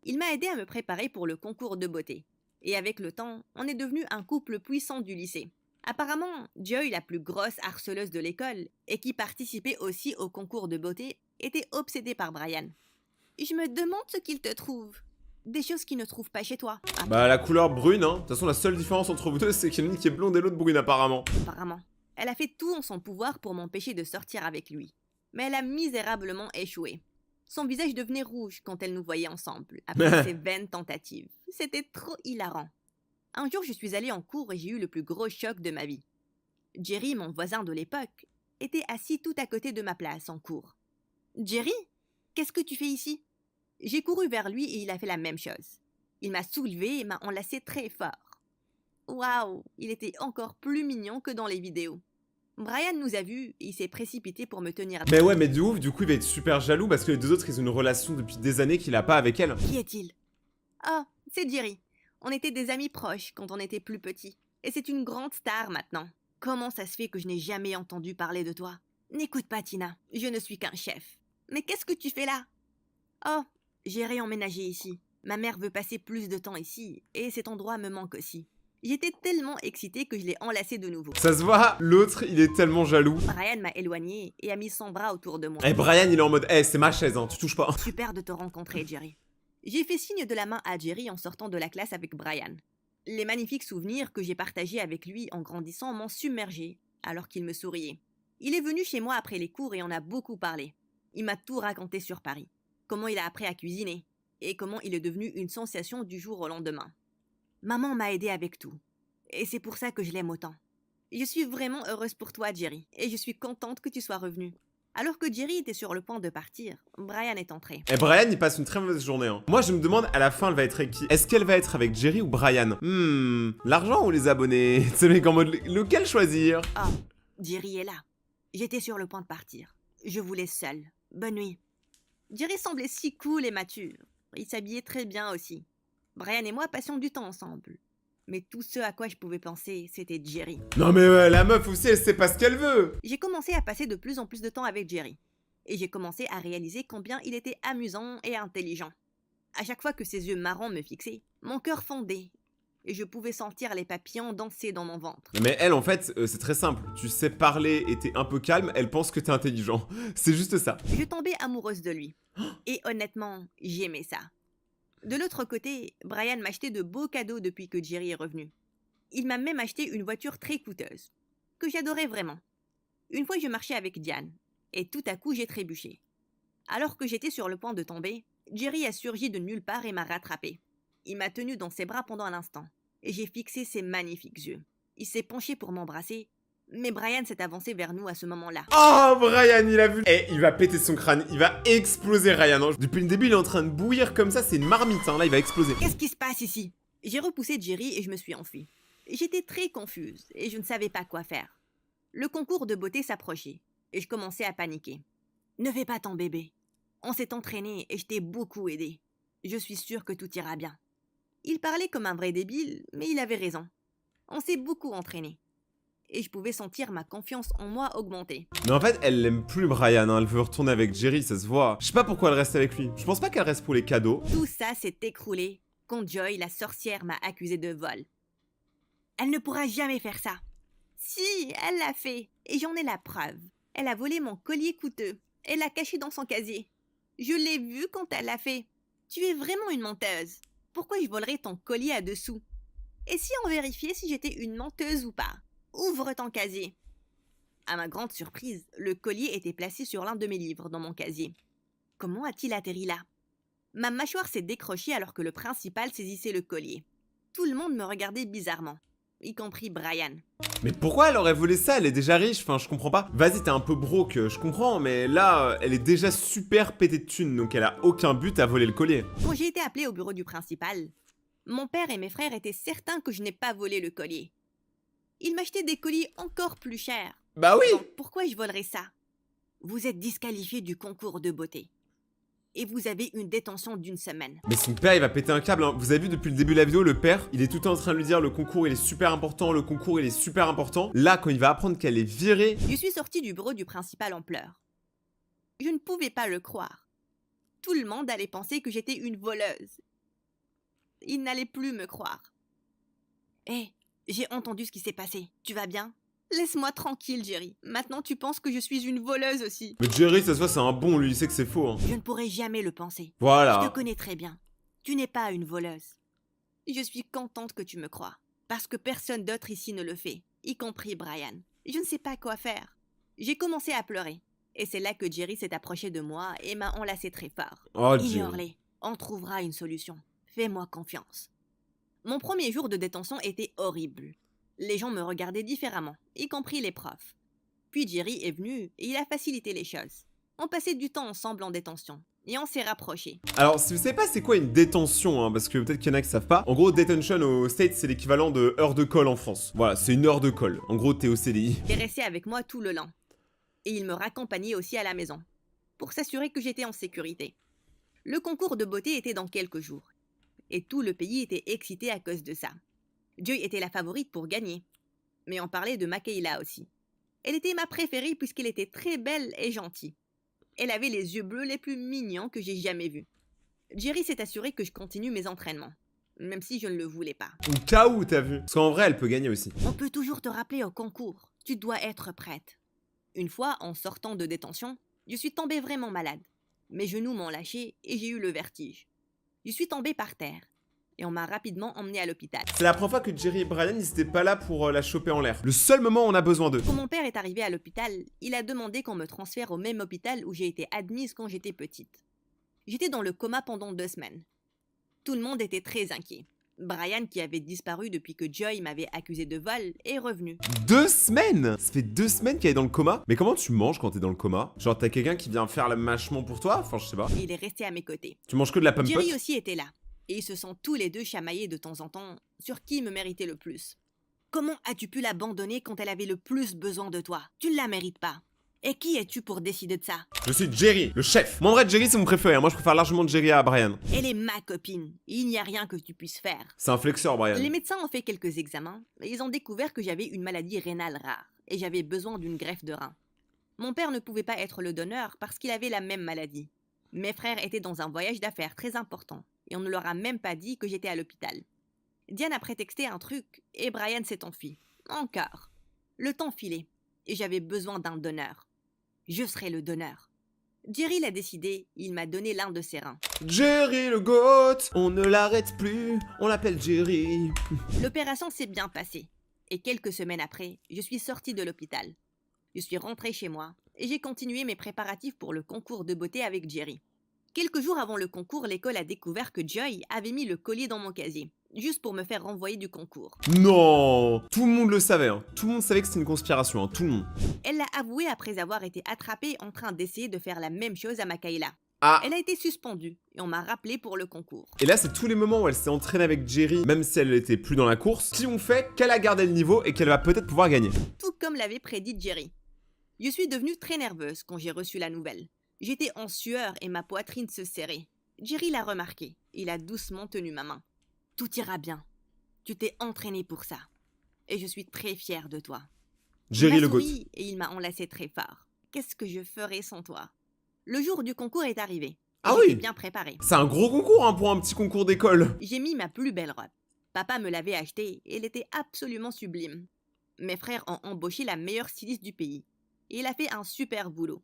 Il m'a aidé à me préparer pour le concours de beauté. Et avec le temps, on est devenu un couple puissant du lycée. Apparemment, Joy, la plus grosse harceleuse de l'école, et qui participait aussi au concours de beauté, était obsédée par Brian. Je me demande ce qu'il te trouve. Des choses qu'il ne trouve pas chez toi. Bah, la couleur brune, hein. De toute façon, la seule différence entre vous deux, c'est qu'il y en a une qui est blonde et l'autre brune, apparemment. Apparemment. Elle a fait tout en son pouvoir pour m'empêcher de sortir avec lui. Mais elle a misérablement échoué. Son visage devenait rouge quand elle nous voyait ensemble, après ses vaines tentatives. C'était trop hilarant. Un jour, je suis allée en cours et j'ai eu le plus gros choc de ma vie. Jerry, mon voisin de l'époque, était assis tout à côté de ma place en cours. « Jerry, qu'est-ce que tu fais ici ?» J'ai couru vers lui et il a fait la même chose. Il m'a soulevée et m'a enlacée très fort. Waouh, il était encore plus mignon que dans les vidéos. Brian nous a vus et il s'est précipité pour me tenir. Mais ouais, mais de ouf, du coup, il va être super jaloux parce que les deux autres, ils ont une relation depuis des années qu'il a pas avec elle. Qui est-il? Oh, c'est Jerry. On était des amis proches quand on était plus petits. Et c'est une grande star maintenant. Comment ça se fait que je n'ai jamais entendu parler de toi? N'écoute pas, Tina. Je ne suis qu'un chef. Mais qu'est-ce que tu fais là? Oh, j'ai réemménagé ici. Ma mère veut passer plus de temps ici et cet endroit me manque aussi. J'étais tellement excitée que je l'ai enlacé de nouveau. Ça se voit, l'autre, il est tellement jaloux. Brian m'a éloignée et a mis son bras autour de moi. Eh, Brian, il est en mode, c'est ma chaise, hein, tu touches pas. Super de te rencontrer, Jerry. J'ai fait signe de la main à Jerry en sortant de la classe avec Brian. Les magnifiques souvenirs que j'ai partagés avec lui en grandissant m'ont submergé, alors qu'il me souriait. Il est venu chez moi après les cours et on a beaucoup parlé. Il m'a tout raconté sur Paris. Comment il a appris à cuisiner et comment il est devenu une sensation du jour au lendemain. Maman m'a aidé avec tout. Et c'est pour ça que je l'aime autant. Je suis vraiment heureuse pour toi, Jerry, et je suis contente que tu sois revenu. Alors que Jerry était sur le point de partir, Brian est entré. Et Brian, il passe une très mauvaise journée, hein. Moi, je me demande, à la fin, elle va être avec qui? Est-ce qu'elle va être avec Jerry ou Brian? L'argent ou les abonnés? C'est le mec en mode, lequel choisir? Oh, Jerry est là. J'étais sur le point de partir. Je vous laisse seule. Bonne nuit. Jerry semblait si cool et mature. Il s'habillait très bien aussi. Brian et moi passions du temps ensemble. Mais tout ce à quoi je pouvais penser, c'était Jerry. Non mais la meuf aussi, elle sait pas ce qu'elle veut. J'ai commencé à passer de plus en plus de temps avec Jerry. Et j'ai commencé à réaliser combien il était amusant et intelligent. À chaque fois que ses yeux marrons me fixaient, mon cœur fondait. Et je pouvais sentir les papillons danser dans mon ventre. Mais elle, en fait, c'est très simple. Tu sais parler et t'es un peu calme, elle pense que t'es intelligent. C'est juste ça. Je tombais amoureuse de lui. Et honnêtement, j'aimais ça. De l'autre côté, Brian m'achetait de beaux cadeaux depuis que Jerry est revenu. Il m'a même acheté une voiture très coûteuse, que j'adorais vraiment. Une fois, je marchais avec Diane, et tout à coup, j'ai trébuché. Alors que j'étais sur le point de tomber, Jerry a surgi de nulle part et m'a rattrapé. Il m'a tenu dans ses bras pendant un instant, et j'ai fixé ses magnifiques yeux. Il s'est penché pour m'embrasser, mais Brian s'est avancé vers nous à ce moment-là. Oh, Brian, il a vu. Eh, il va péter son crâne, il va exploser, Ryan. Hein. Depuis le début, il est en train de bouillir comme ça, c'est une marmite, hein. Là, il va exploser. Qu'est-ce qui se passe ici? J'ai repoussé Jerry et je me suis enfuie. J'étais très confuse et je ne savais pas quoi faire. Le concours de beauté s'approchait et je commençais à paniquer. Ne fais pas ton bébé. On s'est entraîné et je t'ai beaucoup aidé. Je suis sûre que tout ira bien. Il parlait comme un vrai débile, mais il avait raison. On s'est beaucoup entraîné. Et je pouvais sentir ma confiance en moi augmenter. Mais en fait, elle l'aime plus, Brian, hein. Elle veut retourner avec Jerry, ça se voit. Je sais pas pourquoi elle reste avec lui. Je pense pas qu'elle reste pour les cadeaux. Tout ça s'est écroulé quand Joy, la sorcière, m'a accusée de vol. Elle ne pourra jamais faire ça. Si, elle l'a fait, et j'en ai la preuve. Elle a volé mon collier coûteux. Elle l'a caché dans son casier. Je l'ai vu quand elle l'a fait. Tu es vraiment une menteuse. Pourquoi je volerais ton collier à dessous? Et si on vérifiait si j'étais une menteuse ou pas? Ouvre ton casier. À ma grande surprise, le collier était placé sur l'un de mes livres dans mon casier. Comment a-t-il atterri là? Ma mâchoire s'est décrochée alors que le principal saisissait le collier. Tout le monde me regardait bizarrement, y compris Brian. Mais pourquoi elle aurait volé ça? Elle est déjà riche, enfin, je comprends pas. Vas-y, t'es un peu broke, je comprends, mais là, elle est déjà super pétée de thunes, donc elle a aucun but à voler le collier. Quand j'ai été appelée au bureau du principal, mon père et mes frères étaient certains que je n'ai pas volé le collier. Ils m'achetaient des colliers encore plus chers. Bah oui! Donc pourquoi je volerais ça? Vous êtes disqualifié du concours de beauté. Et vous avez une détention d'1 semaine. Mais son père, il va péter un câble, hein. Vous avez vu depuis le début de la vidéo, le père, il est tout le temps en train de lui dire le concours, il est super important, le concours, il est super important. Là, quand il va apprendre qu'elle est virée... Je suis sortie du bureau du principal en pleurs. Je ne pouvais pas le croire. Tout le monde allait penser que j'étais une voleuse. Il n'allait plus me croire. Hé, j'ai entendu ce qui s'est passé. Tu vas bien? Laisse-moi tranquille, Jerry. Maintenant, tu penses que je suis une voleuse aussi. Mais Jerry, ça se voit, c'est un bon, lui, il sait que c'est faux, hein. Je ne pourrais jamais le penser. Voilà. Je te connais très bien. Tu n'es pas une voleuse. Je suis contente que tu me crois. Parce que personne d'autre ici ne le fait, y compris Brian. Je ne sais pas quoi faire. J'ai commencé à pleurer. Et c'est là que Jerry s'est approché de moi et m'a enlacé très fort. Oh, Jerry. Ignore-les. On trouvera une solution. Fais-moi confiance. Mon premier jour de détention était horrible. Les gens me regardaient différemment, y compris les profs. Puis Jerry est venu et il a facilité les choses. On passait du temps ensemble en détention et on s'est rapprochés. Alors, si vous savez pas c'est quoi une détention, hein, parce que peut-être qu'il y en a qui savent pas, en gros, detention aux States, c'est l'équivalent de heure de colle en France. Voilà, c'est une heure de colle. En gros, t'es au CDI. Il est resté avec moi tout le long. Et il me raccompagnait aussi à la maison, pour s'assurer que j'étais en sécurité. Le concours de beauté était dans quelques jours, et tout le pays était excité à cause de ça. Joy était la favorite pour gagner. Mais on parlait de Makayla aussi. Elle était ma préférée puisqu'elle était très belle et gentille. Elle avait les yeux bleus les plus mignons que j'ai jamais vus. Jerry s'est assuré que je continue mes entraînements, même si je ne le voulais pas. Au cas où, t'as vu. Parce qu'en vrai, elle peut gagner aussi. On peut toujours te rappeler au concours. Tu dois être prête. Une fois, en sortant de détention, je suis tombée vraiment malade. Mes genoux m'ont lâché et j'ai eu le vertige. Je suis tombée par terre. Et on m'a rapidement emmenée à l'hôpital. C'est la première fois que Jerry et Brian, ils étaient pas là pour la choper en l'air. Le seul moment où on a besoin d'eux. Quand mon père est arrivé à l'hôpital, il a demandé qu'on me transfère au même hôpital où j'ai été admise quand j'étais petite. J'étais dans le coma pendant 2 semaines. Tout le monde était très inquiet. Brian, qui avait disparu depuis que Joy m'avait accusé de vol, est revenu. 2 semaines! Ça fait 2 semaines qu'elle est dans le coma. Mais comment tu manges quand t'es dans le coma? Genre, t'as quelqu'un qui vient faire le mâchement pour toi? Enfin, je sais pas. Et il est resté à mes côtés. Tu manges que de la pomme Jerry aussi était là. Et ils se sont tous les deux chamaillés de temps en temps sur qui me méritait le plus. Comment as-tu pu l'abandonner quand elle avait le plus besoin de toi? Tu ne la mérites pas. Et qui es-tu pour décider de ça? Je suis Jerry, le chef. Moi en vrai, Jerry c'est mon préféré, hein. Moi je préfère largement Jerry à Brian. Elle est ma copine. Il n'y a rien que tu puisses faire. C'est un flexeur, Brian. Les médecins ont fait quelques examens et ils ont découvert que j'avais une maladie rénale rare et j'avais besoin d'une greffe de rein. Mon père ne pouvait pas être le donneur parce qu'il avait la même maladie. Mes frères étaient dans un voyage d'affaires très important et on ne leur a même pas dit que j'étais à l'hôpital. Diane a prétexté un truc et Brian s'est enfui. Encore. Le temps filait et j'avais besoin d'un donneur. Je serai le donneur. Jerry l'a décidé, il m'a donné l'un de ses reins. Jerry le goat, on ne l'arrête plus, on l'appelle Jerry. L'opération s'est bien passée et quelques semaines après, je suis sortie de l'hôpital. Je suis rentrée chez moi et j'ai continué mes préparatifs pour le concours de beauté avec Jerry. Quelques jours avant le concours, l'école a découvert que Joy avait mis le collier dans mon casier, juste pour me faire renvoyer du concours. Non, tout le monde le savait, hein. Tout le monde savait que c'était une conspiration, hein. Tout le monde. Elle l'a avoué après avoir été attrapée en train d'essayer de faire la même chose à Makaila. Ah. Elle a été suspendue et on m'a rappelé pour le concours. Et là, c'est tous les moments où elle s'est entraînée avec Jerry, même si elle n'était plus dans la course, qui ont fait qu'elle a gardé le niveau et qu'elle va peut-être pouvoir gagner. Tout comme l'avait prédit Jerry. Je suis devenue très nerveuse quand j'ai reçu la nouvelle. J'étais en sueur et ma poitrine se serrait. Jerry l'a remarqué. Il a doucement tenu ma main. Tout ira bien. Tu t'es entraîné pour ça. Et je suis très fière de toi. Jerry le goat. Il m'a souri et il m'a enlacé très fort. Qu'est-ce que je ferais sans toi? Le jour du concours est arrivé. Ah J'étais oui. bien préparée. C'est un gros concours, hein, pour un petit concours d'école. J'ai mis ma plus belle robe. Papa me l'avait achetée et elle était absolument sublime. Mes frères ont embauché la meilleure styliste du pays. Et elle a fait un super boulot.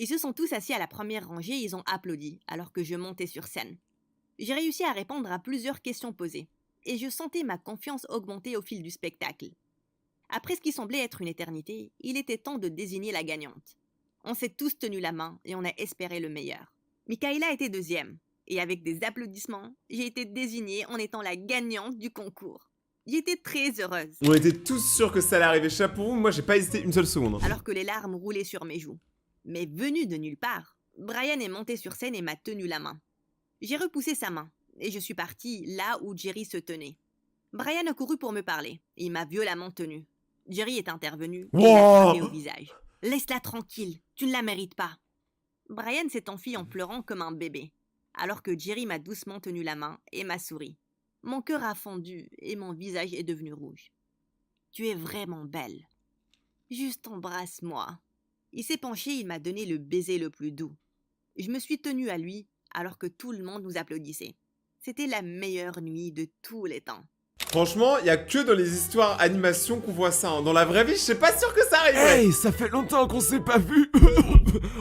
Ils se sont tous assis à la première rangée et ils ont applaudi alors que je montais sur scène. J'ai réussi à répondre à plusieurs questions posées et je sentais ma confiance augmenter au fil du spectacle. Après ce qui semblait être une éternité, il était temps de désigner la gagnante. On s'est tous tenu la main et on a espéré le meilleur. Mikaela était deuxième et avec des applaudissements, j'ai été désignée en étant la gagnante du concours. J'étais très heureuse. On était tous sûrs que ça allait arriver. Chapeau, moi j'ai pas hésité une seule seconde. Alors que les larmes roulaient sur mes joues. Mais venu de nulle part, Brian est monté sur scène et m'a tenu la main. J'ai repoussé sa main et je suis partie là où Jerry se tenait. Brian a couru pour me parler et il m'a violemment tenu. Jerry est intervenu et il m'a frappé au visage. « Laisse-la tranquille, tu ne la mérites pas. » Brian s'est enfui en pleurant comme un bébé, alors que Jerry m'a doucement tenu la main et m'a souri. Mon cœur a fondu et mon visage est devenu rouge. « Tu es vraiment belle. Juste embrasse-moi. » Il s'est penché, il m'a donné le baiser le plus doux. Je me suis tenue à lui alors que tout le monde nous applaudissait. C'était la meilleure nuit de tous les temps. Franchement, il y a que dans les histoires animation qu'on voit ça, hein. Dans la vraie vie, je suis pas sûr que ça arrive. Hey, ça fait longtemps qu'on s'est pas vu.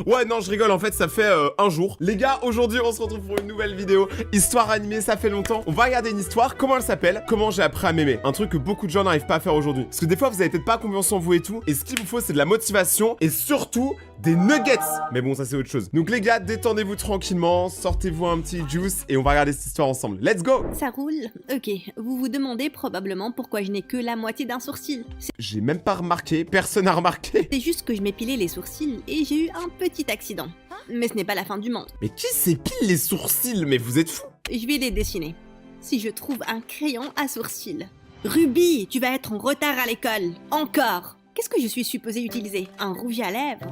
Ouais, non, je rigole, en fait, ça fait un jour. Les gars, aujourd'hui, on se retrouve pour une nouvelle vidéo. Histoire animée, ça fait longtemps. On va regarder une histoire, comment elle s'appelle? Comment j'ai appris à m'aimer. Un truc que beaucoup de gens n'arrivent pas à faire aujourd'hui. Parce que des fois, vous avez peut-être pas confiance en vous et tout. Et ce qu'il vous faut, c'est de la motivation et surtout des nuggets. Mais bon, ça, c'est autre chose. Donc, les gars, détendez-vous tranquillement, sortez-vous un petit juice et on va regarder cette histoire ensemble. Let's go! Ça roule? Ok, vous vous demandez probablement pourquoi je n'ai que la moitié d'un sourcil. J'ai même pas remarqué, personne n'a remarqué. C'est juste que je m'épilais les sourcils et j'ai eu un petit accident. Mais ce n'est pas la fin du monde. Mais qui s'épile les sourcils? Mais vous êtes fous! Je vais les dessiner. Si je trouve un crayon à sourcils. Ruby, tu vas être en retard à l'école. Encore. Qu'est-ce que je suis supposée utiliser? Un rouge à lèvres?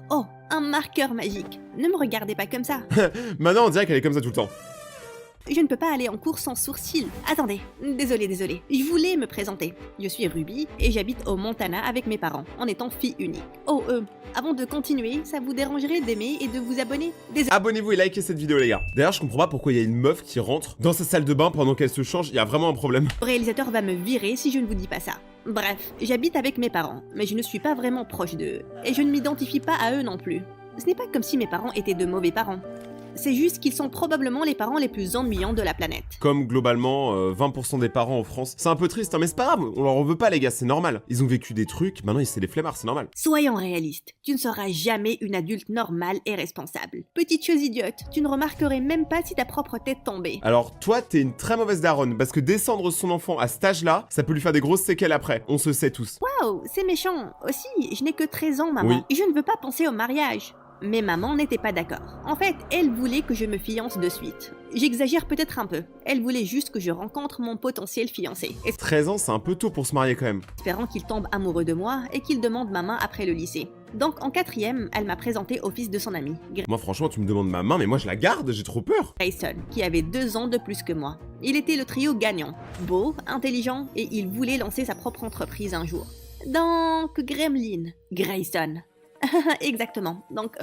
Oh, un marqueur magique. Ne me regardez pas comme ça. Maintenant, on dirait qu'elle est comme ça tout le temps. Je ne peux pas aller en cours sans sourcils. Attendez, désolé. Je voulais me présenter. Je suis Ruby et j'habite au Montana avec mes parents, en étant fille unique. Oh, avant de continuer, ça vous dérangerait d'aimer et de vous abonner? Désolé. Abonnez-vous et likez cette vidéo, les gars. D'ailleurs, je comprends pas pourquoi il y a une meuf qui rentre dans sa salle de bain pendant qu'elle se change. Il y a vraiment un problème. Le réalisateur va me virer si je ne vous dis pas ça. Bref, j'habite avec mes parents, mais je ne suis pas vraiment proche d'eux. Et je ne m'identifie pas à eux non plus. Ce n'est pas comme si mes parents étaient de mauvais parents. C'est juste qu'ils sont probablement les parents les plus ennuyants de la planète. Comme globalement 20% des parents en France. C'est un peu triste, hein, mais c'est pas grave, on leur en veut pas les gars, c'est normal. Ils ont vécu des trucs, maintenant c'est des flemmards, c'est normal. Soyons réalistes, tu ne seras jamais une adulte normale et responsable. Petite chose idiote, tu ne remarquerais même pas si ta propre tête tombait. Alors toi, t'es une très mauvaise daronne, parce que descendre son enfant à cet âge-là, ça peut lui faire des grosses séquelles après, on se sait tous. Waouh, c'est méchant. Aussi, je n'ai que 13 ans, maman. Oui. Je ne veux pas penser au mariage. Mais maman n'était pas d'accord. En fait, elle voulait que je me fiance de suite. J'exagère peut-être un peu. Elle voulait juste que je rencontre mon potentiel fiancé, 13 ans, c'est un peu tôt pour se marier quand même. espérant qu'il tombe amoureux de moi et qu'il demande ma main après le lycée. Donc en 4e, elle m'a présenté au fils de son ami, Moi franchement, tu me demandes ma main, mais moi je la garde, j'ai trop peur. Grayson, qui avait 2 ans de plus que moi. Il était le trio gagnant, beau, intelligent et il voulait lancer sa propre entreprise un jour. Donc Gremlin, Grayson. Exactement. Donc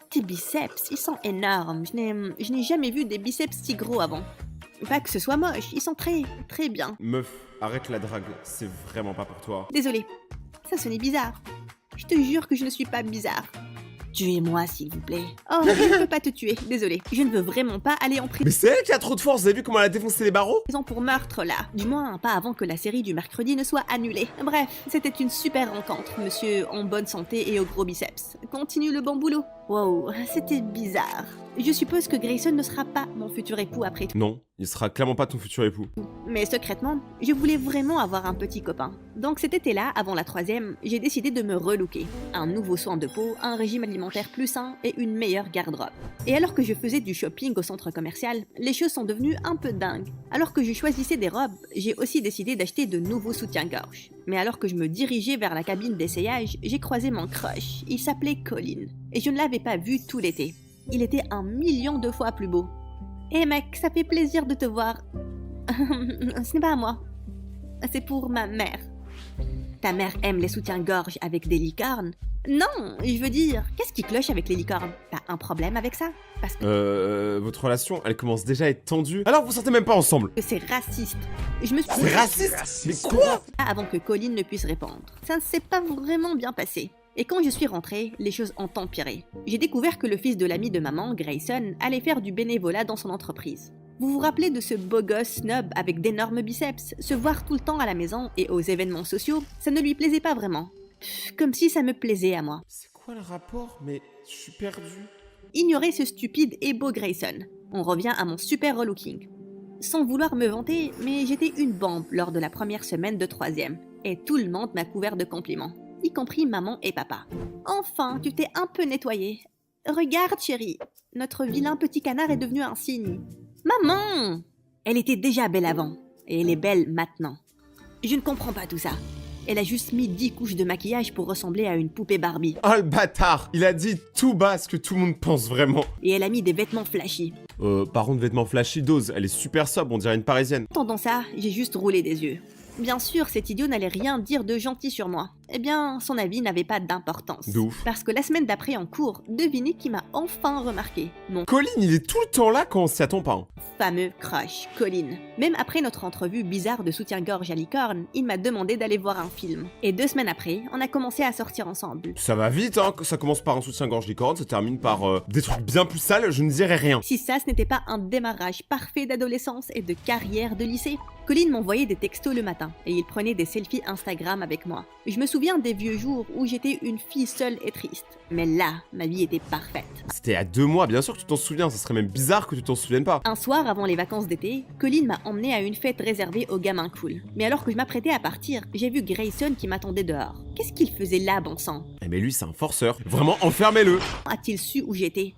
tes biceps, ils sont énormes. Je n'ai jamais vu des biceps si gros avant. Pas que ce soit moche, ils sont très, très bien. Meuf, arrête la drague, c'est vraiment pas pour toi. Désolée, ça sonnait bizarre. Je te jure que je ne suis pas bizarre. Tuez-moi, s'il vous plaît. Oh, je ne peux pas te tuer, désolée. Je ne veux vraiment pas aller en Mais c'est elle qui a trop de force, vous avez vu comment elle a défoncé les barreaux? prison pour meurtre, là. Du moins, pas avant que la série du mercredi ne soit annulée. Bref, c'était une super rencontre, monsieur en bonne santé et au gros biceps. Continue le bon boulot. Wow, c'était bizarre. Je suppose que Grayson ne sera pas mon futur époux après tout. Non, il sera clairement pas ton futur époux. Mais secrètement, je voulais vraiment avoir un petit copain. Donc cet été-là, avant la 3e, j'ai décidé de me relooker. Un nouveau soin de peau, un régime alimentaire plus sain et une meilleure garde-robe. Et alors que je faisais du shopping au centre commercial, les choses sont devenues un peu dingues. Alors que je choisissais des robes, j'ai aussi décidé d'acheter de nouveaux soutiens-gorge. Mais alors que je me dirigeais vers la cabine d'essayage, j'ai croisé mon crush. Il s'appelait Colin. Et je ne l'avais pas vu tout l'été. Il était 1 million de fois plus beau. Eh mec, ça fait plaisir de te voir. Ce n'est pas à moi. C'est pour ma mère. Ta mère aime les soutiens-gorge avec des licornes? Non, je veux dire, qu'est-ce qui cloche avec les licornes? T'as un problème avec ça? Parce que Votre relation, elle commence déjà à être tendue. Alors vous sortez même pas ensemble. c'est raciste. Je me suis... C'est raciste? Mais quoi? Avant que Colin ne puisse répondre. Ça ne s'est pas vraiment bien passé. Et quand je suis rentrée, les choses ont empiré. J'ai découvert que le fils de l'ami de maman, Grayson, allait faire du bénévolat dans son entreprise. Vous vous rappelez de ce beau gosse snob avec d'énormes biceps? Se voir tout le temps à la maison et aux événements sociaux, ça ne lui plaisait pas vraiment. Comme si ça me plaisait à moi. C'est quoi le rapport? Mais je suis perdu. Ignorez ce stupide et beau Grayson. On revient à mon super relooking. Sans vouloir me vanter, mais j'étais une bombe lors de la première semaine de 3e. Et tout le monde m'a couvert de compliments. Y compris maman et papa. Enfin, tu t'es un peu nettoyé. Regarde, chérie, notre vilain petit canard est devenu un cygne. Maman! Elle était déjà belle avant, et elle est belle maintenant. Je ne comprends pas tout ça. Elle a juste mis 10 couches de maquillage pour ressembler à une poupée Barbie. Oh le bâtard! Il a dit tout bas ce que tout le monde pense vraiment. Et elle a mis des vêtements flashy. Par contre, vêtements flashy dose, elle est super sobre, on dirait une parisienne. Entendant ça, j'ai juste roulé des yeux. Bien sûr, cet idiot n'allait rien dire de gentil sur moi. Eh bien, son avis n'avait pas d'importance. De ouf. Parce que la semaine d'après en cours, devinez qui m'a enfin remarqué. Mon Colin, il est tout le temps là quand on s'y attend pas. Hein. fameux crush, Colin. Même après notre entrevue bizarre de soutien-gorge à licorne, il m'a demandé d'aller voir un film. Et 2 semaines après, on a commencé à sortir ensemble. Ça va vite, hein, ça commence par un soutien-gorge licorne, ça termine par des trucs bien plus sales, je ne dirais rien. Si ça, ce n'était pas un démarrage parfait d'adolescence et de carrière de lycée. Colin m'envoyait des textos le matin et il prenait des selfies Instagram avec moi. Je me souviens des vieux jours où j'étais une fille seule et triste. Mais là, ma vie était parfaite. C'était à 2 mois, bien sûr que tu t'en souviens, ça serait même bizarre que tu t'en souviennes pas. Un soir avant les vacances d'été, Colin m'a emmené à une fête réservée aux gamins cool. Mais alors que je m'apprêtais à partir, j'ai vu Grayson qui m'attendait dehors. Qu'est-ce qu'il faisait là, bon sang? Eh mais lui c'est un forceur, vraiment enfermez-le. A-t-il su où j'étais?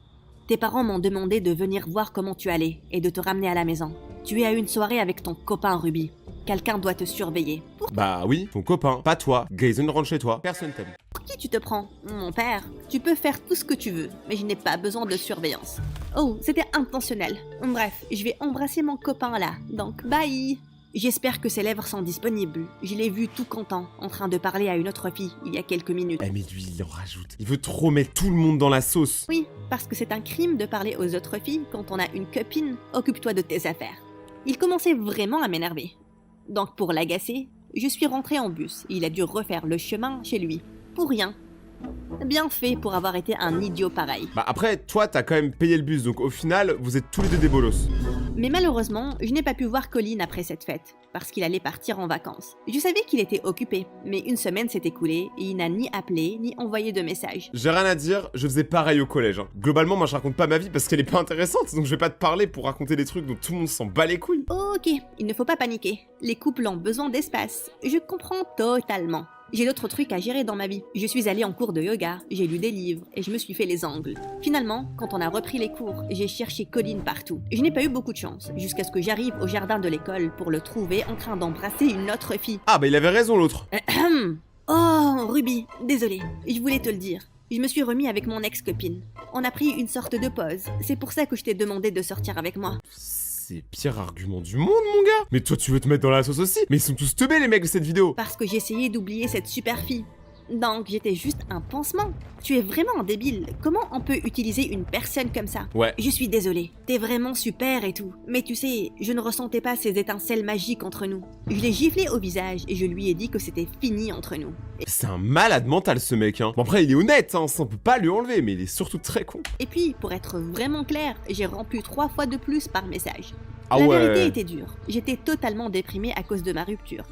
Tes parents m'ont demandé de venir voir comment tu allais et de te ramener à la maison. Tu es à une soirée avec ton copain Ruby. Quelqu'un doit te surveiller. Bah oui, ton copain, pas toi. Grayson rentre chez toi, personne t'aime. Pour qui tu te prends? Mon père. Tu peux faire tout ce que tu veux, mais je n'ai pas besoin de surveillance. Oh, c'était intentionnel. Bref, je vais embrasser mon copain là, donc bye. J'espère que ses lèvres sont disponibles. Je l'ai vu tout content, en train de parler à une autre fille il y a quelques minutes. Eh mais lui, il en rajoute. Il veut trop mettre tout le monde dans la sauce. Oui, parce que c'est un crime de parler aux autres filles quand on a une copine. Occupe-toi de tes affaires. Il commençait vraiment à m'énerver. Donc pour l'agacer, je suis rentrée en bus et il a dû refaire le chemin chez lui. Pour rien. Bien fait pour avoir été un idiot pareil. Bah après, toi t'as quand même payé le bus, donc au final, vous êtes tous les deux des bolos. Mais malheureusement, je n'ai pas pu voir Colin après cette fête, parce qu'il allait partir en vacances. Je savais qu'il était occupé, mais une semaine s'est écoulée et il n'a ni appelé ni envoyé de message. J'ai rien à dire, je faisais pareil au collège. Hein. Globalement, moi je raconte pas ma vie parce qu'elle est pas intéressante, donc je vais pas te parler pour raconter des trucs dont tout le monde s'en bat les couilles. Ok, il ne faut pas paniquer. Les couples ont besoin d'espace. Je comprends totalement. J'ai d'autres trucs à gérer dans ma vie. Je suis allée en cours de yoga, j'ai lu des livres et je me suis fait les ongles. Finalement, quand on a repris les cours, j'ai cherché Colin partout. Je n'ai pas eu beaucoup de chance, jusqu'à ce que j'arrive au jardin de l'école pour le trouver en train d'embrasser une autre fille. Ah bah il avait raison l'autre. Oh, Ruby, désolée, je voulais te le dire. Je me suis remis avec mon ex-copine. On a pris une sorte de pause. C'est pour ça que je t'ai demandé de sortir avec moi. C'est le pire argument du monde, mon gars. Mais toi, tu veux te mettre dans la sauce aussi? Mais ils sont tous teubés, les mecs de cette vidéo. Parce que j'essayais d'oublier cette super fille. Donc, j'étais juste un pansement. Tu es vraiment un débile. Comment on peut utiliser une personne comme ça? Ouais. Je suis désolée. T'es vraiment super et tout. Mais tu sais, je ne ressentais pas ces étincelles magiques entre nous. Je l'ai giflé au visage et je lui ai dit que c'était fini entre nous. C'est un malade mental, ce mec, hein. Bon, après, il est honnête, hein. Ça, on peut pas lui enlever, mais il est surtout très con. Et puis, pour être vraiment clair, j'ai rompu 3 fois de plus par message. Ah La ouais. vérité était dure. J'étais totalement déprimée à cause de ma rupture.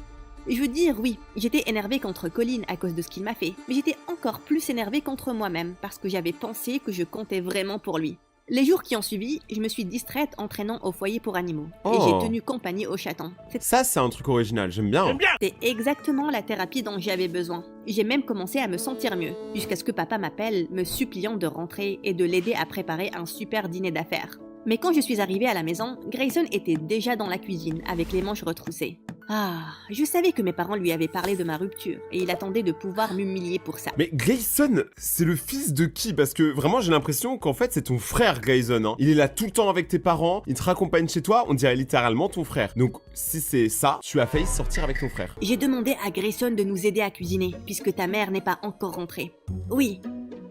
Je veux dire, oui, j'étais énervée contre Colin à cause de ce qu'il m'a fait, mais j'étais encore plus énervée contre moi-même parce que j'avais pensé que je comptais vraiment pour lui. Les jours qui ont suivi, je me suis distraite en traînant au foyer pour animaux, et Oh. j'ai tenu compagnie aux chatons. Ça, c'est un truc original, j'aime bien. C'était exactement la thérapie dont j'avais besoin. J'ai même commencé à me sentir mieux, jusqu'à ce que papa m'appelle, me suppliant de rentrer et de l'aider à préparer un super dîner d'affaires. Mais quand je suis arrivée à la maison, Grayson était déjà dans la cuisine, avec les manches retroussées. Ah, je savais que mes parents lui avaient parlé de ma rupture, et il attendait de pouvoir m'humilier pour ça. Mais Grayson, c'est le fils de qui? Parce que vraiment, j'ai l'impression qu'en fait, c'est ton frère, Grayson, hein. Il est là tout le temps avec tes parents, il te raccompagne chez toi, on dirait littéralement ton frère. Donc, si c'est ça, tu as failli sortir avec ton frère. J'ai demandé à Grayson de nous aider à cuisiner, puisque ta mère n'est pas encore rentrée. Oui,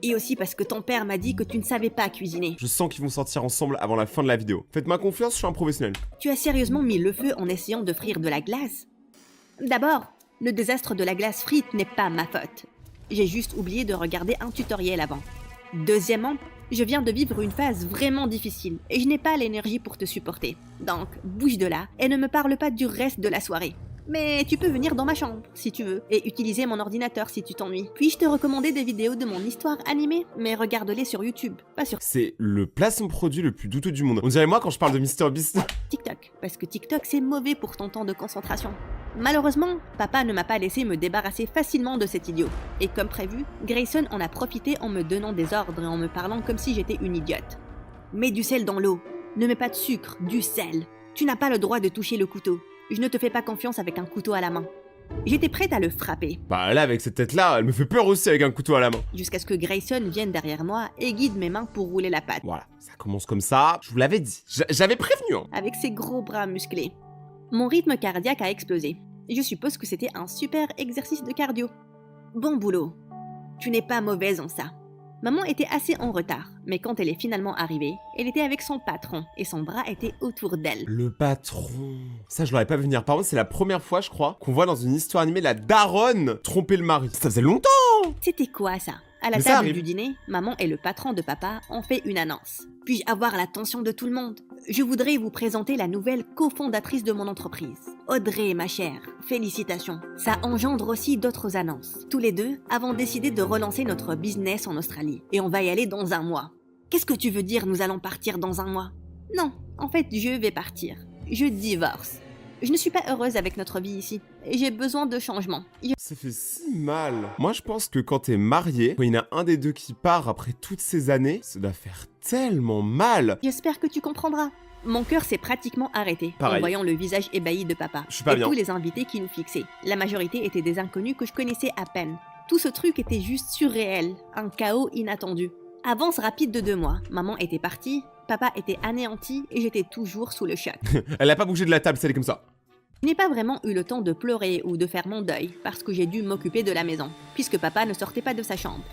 et aussi parce que ton père m'a dit que tu ne savais pas cuisiner. Je sens qu'ils vont sortir ensemble avant la fin de la vidéo. Faites-moi confiance, je suis un professionnel. Tu as sérieusement mis le feu en essayant de frire de la glace? D'abord, le désastre de la glace frite n'est pas ma faute. J'ai juste oublié de regarder un tutoriel avant. Deuxièmement, je viens de vivre une phase vraiment difficile et je n'ai pas l'énergie pour te supporter. Donc, bouge de là et ne me parle pas du reste de la soirée. Mais tu peux venir dans ma chambre, si tu veux, et utiliser mon ordinateur si tu t'ennuies. Puis-je te recommander des vidéos de mon histoire animée? Mais regarde-les sur YouTube, pas sur C'est le placement produit le plus douteux du monde. On dirait moi quand je parle de MrBeast. TikTok, parce que TikTok c'est mauvais pour ton temps de concentration. Malheureusement, papa ne m'a pas laissé me débarrasser facilement de cet idiot. Et comme prévu, Grayson en a profité en me donnant des ordres et en me parlant comme si j'étais une idiote. Mets du sel dans l'eau. Ne mets pas de sucre, du sel. Tu n'as pas le droit de toucher le couteau. Je ne te fais pas confiance avec un couteau à la main. J'étais prête à le frapper, Bah là, avec cette tête-là, elle me fait peur aussi avec un couteau à la main. jusqu'à ce que Grayson vienne derrière moi et guide mes mains pour rouler la pâte, Voilà, ça commence comme ça, je vous l'avais dit. J'avais prévenu, hein. avec ses gros bras musclés. Mon rythme cardiaque a explosé. Je suppose que c'était un super exercice de cardio. Bon boulot. Tu n'es pas mauvaise en ça. Maman était assez en retard, mais quand elle est finalement arrivée, elle était avec son patron et son bras était autour d'elle. Le patron. Ça, je l'aurais pas vu venir. Par contre, c'est la première fois, je crois, qu'on voit dans une histoire animée la daronne tromper le mari. Ça faisait longtemps. C'était quoi ça? À la Mais ça table arrive. du dîner, maman et le patron de papa ont fait une annonce. Puis-je avoir l'attention de tout le monde? Je voudrais vous présenter la nouvelle cofondatrice de mon entreprise. Audrey, ma chère, félicitations. Ça engendre aussi d'autres annonces. Tous les deux avons décidé de relancer notre business en Australie. Et on va y aller dans 1 mois. Qu'est-ce que tu veux dire nous allons partir dans 1 mois? Non, en fait, je vais partir. Je divorce. Je ne suis pas heureuse avec notre vie ici. Et j'ai besoin de changement. Ça fait si mal. Moi, je pense que quand t'es marié, quand il y en a un des deux qui part après toutes ces années, ça doit faire tellement mal. J'espère que tu comprendras. Mon cœur s'est pratiquement arrêté Pareil. en voyant le visage ébahi de papa Je suis pas et bien. tous les invités qui nous fixaient. La majorité étaient des inconnus que je connaissais à peine. Tout ce truc était juste surréel, un chaos inattendu. Avance rapide de 2 mois, maman était partie, papa était anéanti et j'étais toujours sous le choc. Elle a pas bougé de la table, c'est comme ça. Je n'ai pas vraiment eu le temps de pleurer ou de faire mon deuil parce que j'ai dû m'occuper de la maison, puisque papa ne sortait pas de sa chambre.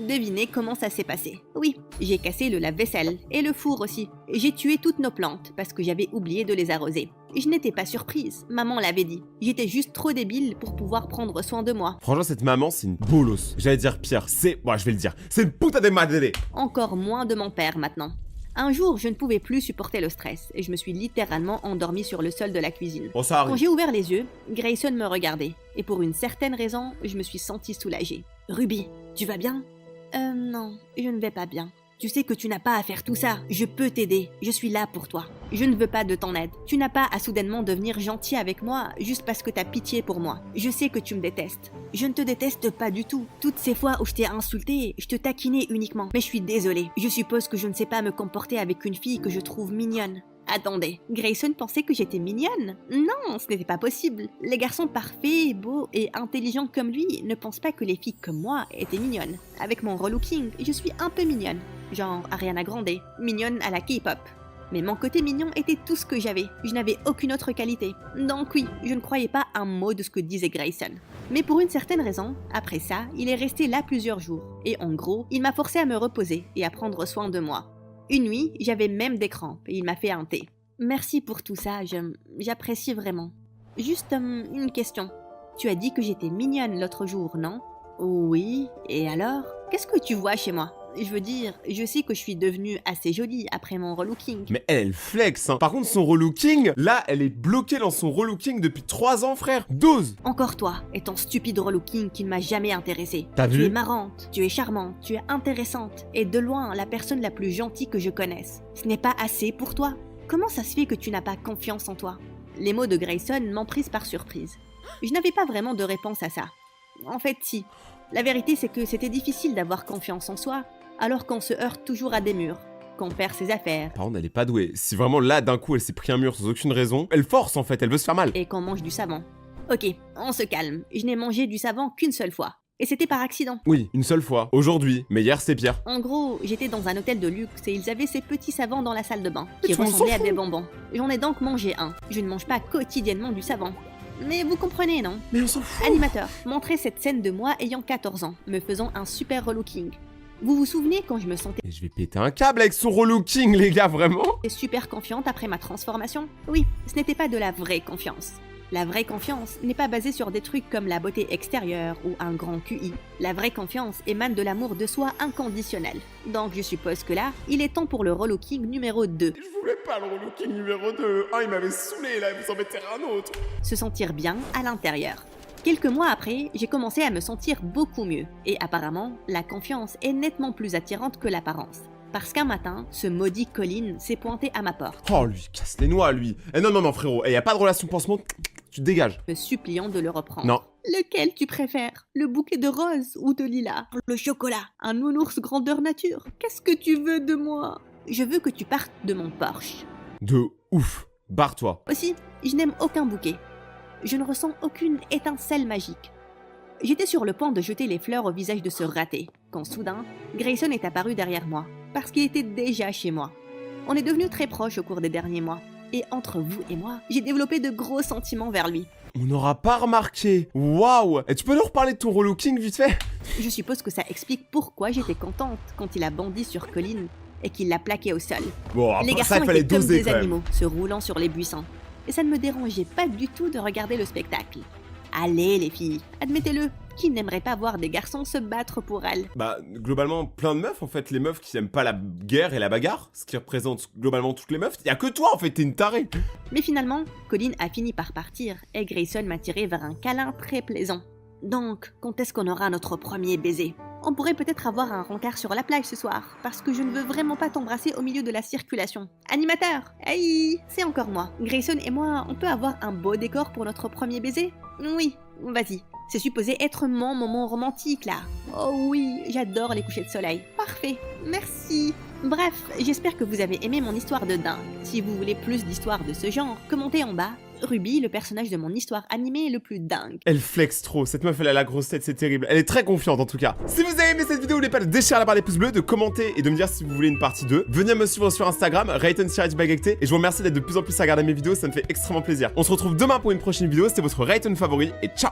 Devinez comment ça s'est passé. Oui, j'ai cassé le lave-vaisselle et le four aussi. J'ai tué toutes nos plantes parce que j'avais oublié de les arroser. Je n'étais pas surprise, maman l'avait dit. J'étais juste trop débile pour pouvoir prendre soin de moi. Franchement, cette maman, c'est une bolos. J'allais dire pire, bon, je vais le dire. C'est une puta de madre. Encore moins de mon père maintenant. Un jour, je ne pouvais plus supporter le stress et je me suis littéralement endormie sur le sol de la cuisine. Bon, ça Quand arrive. j'ai ouvert les yeux, Grayson me regardait et pour une certaine raison, je me suis sentie soulagée. Ruby, tu vas bien? Non, je ne vais pas bien. Tu sais que tu n'as pas à faire tout ça. Je peux t'aider. Je suis là pour toi. Je ne veux pas de ton aide. Tu n'as pas à soudainement devenir gentil avec moi juste parce que t'as pitié pour moi. Je sais que tu me détestes. Je ne te déteste pas du tout. Toutes ces fois où je t'ai insulté, je te taquinais uniquement. Mais je suis désolée. Je suppose que je ne sais pas me comporter avec une fille que je trouve mignonne. Attendez, Grayson pensait que j'étais mignonne? Non, ce n'était pas possible. Les garçons parfaits, beaux et intelligents comme lui ne pensent pas que les filles comme moi étaient mignonnes. Avec mon relooking, je suis un peu mignonne. Genre Ariana Grande, mignonne à la K-pop. Mais mon côté mignon était tout ce que j'avais. Je n'avais aucune autre qualité. Donc oui, je ne croyais pas un mot de ce que disait Grayson. Mais pour une certaine raison, après ça, il est resté là plusieurs jours. Et en gros, il m'a forcé à me reposer et à prendre soin de moi. Une nuit, j'avais même des crampes et il m'a fait un thé. Merci pour tout ça, j'apprécie vraiment. Juste une question. Tu as dit que j'étais mignonne l'autre jour, non? Oui, et alors? Qu'est-ce que tu vois chez moi? Je veux dire, je sais que je suis devenue assez jolie après mon relooking. Mais elle flex, hein. Par contre, son relooking, là, elle est bloquée dans son relooking depuis 3 ans, frère. 12. Encore toi, et ton stupide relooking qui ne m'a jamais intéressée. T'as vu? Tu es marrante, tu es charmante, tu es intéressante, et de loin la personne la plus gentille que je connaisse. Ce n'est pas assez pour toi? Comment ça se fait que tu n'as pas confiance en toi? Les mots de Grayson m'ont prise par surprise. Je n'avais pas vraiment de réponse à ça. En fait, si. La vérité, c'est que c'était difficile d'avoir confiance en soi, alors qu'on se heurte toujours à des murs, qu'on perd ses affaires. Par contre, elle est pas douée. Si vraiment là, d'un coup, elle s'est pris un mur sans aucune raison, elle force en fait, elle veut se faire mal. Et qu'on mange du savon. Ok, on se calme. Je n'ai mangé du savon qu'une seule fois. Et c'était par accident. Oui, une seule fois. Aujourd'hui. Mais hier, c'est pire. En gros, j'étais dans un hôtel de luxe et ils avaient ces petits savons dans la salle de bain, Mais qui tout le monde ressemblaient s'en à fout. des bonbons. J'en ai donc mangé un. Je ne mange pas quotidiennement du savon. Mais vous comprenez, non? Mais on s'en fout. Animateur, montrez cette scène de moi ayant 14 ans, me faisant un super relooking. Vous vous souvenez quand je me sentais Mais je vais péter un câble avec son relooking, les gars, vraiment? super confiante après ma transformation? Oui, ce n'était pas de la vraie confiance. La vraie confiance n'est pas basée sur des trucs comme la beauté extérieure ou un grand QI. La vraie confiance émane de l'amour de soi inconditionnel. Donc je suppose que là, il est temps pour le relooking numéro 2. Je voulais pas le relooking numéro 2. Ah, il m'avait saoulé, là, vous en mettez un autre. Se sentir bien à l'intérieur. Quelques mois après, j'ai commencé à me sentir beaucoup mieux. Et apparemment, la confiance est nettement plus attirante que l'apparence. Parce qu'un matin, ce maudit Colin s'est pointé à ma porte, Oh, lui, casse les noix, lui. Eh non, non, non, frérot, y a pas de relation pansement, tu te dégages. me suppliant de le reprendre. Non. Lequel tu préfères? Le bouquet de roses ou de lilas? Le chocolat? Un nounours grandeur nature? Qu'est-ce que tu veux de moi? Je veux que tu partes de mon Porsche. De ouf. Barre-toi. Aussi, je n'aime aucun bouquet. Je ne ressens aucune étincelle magique. J'étais sur le point de jeter les fleurs au visage de ce raté, quand soudain, Grayson est apparu derrière moi, parce qu'il était déjà chez moi. On est devenus très proches au cours des derniers mois, et entre vous et moi, j'ai développé de gros sentiments vers lui. On n'aura pas remarqué. Waouh. Et tu peux nous reparler de ton relooking vite fait? Je suppose que ça explique pourquoi j'étais contente quand il a bondi sur Colin et qu'il l'a plaqué au sol. Bon, Les après garçons ça, il fallait étaient comme doser des quand même. animaux, se roulant sur les buissons. Et ça ne me dérangeait pas du tout de regarder le spectacle. Allez les filles, admettez-le, qui n'aimerait pas voir des garçons se battre pour elles? Bah, globalement, plein de meufs, en fait. Les meufs qui aiment pas la guerre et la bagarre, ce qui représente globalement toutes les meufs. Y a que toi, en fait, t'es une tarée. Mais finalement, Colin a fini par partir et Grayson m'a tiré vers un câlin très plaisant. Donc, quand est-ce qu'on aura notre premier baiser? On pourrait peut-être avoir un rencard sur la plage ce soir, parce que je ne veux vraiment pas t'embrasser au milieu de la circulation. Animateur! Hey! C'est encore moi. Grayson et moi, on peut avoir un beau décor pour notre premier baiser? Oui, vas-y. C'est supposé être mon moment romantique, là. Oh oui, j'adore les couchers de soleil. Parfait, merci. Bref, j'espère que vous avez aimé mon histoire de dingue. Si vous voulez plus d'histoires de ce genre, commentez en bas. Ruby, le personnage de mon histoire animée le plus dingue. Elle flex trop, cette meuf elle a la grosse tête, c'est terrible. Elle est très confiante en tout cas. Si vous avez aimé cette vidéo, n'oubliez pas de déchirer la barre des pouces bleus, de commenter et de me dire si vous voulez une partie 2. Venez me suivre sur Instagram, Rayton_Bagacté, et je vous remercie d'être de plus en plus à regarder mes vidéos, ça me fait extrêmement plaisir. On se retrouve demain pour une prochaine vidéo, c'était votre Rayton favori, et ciao.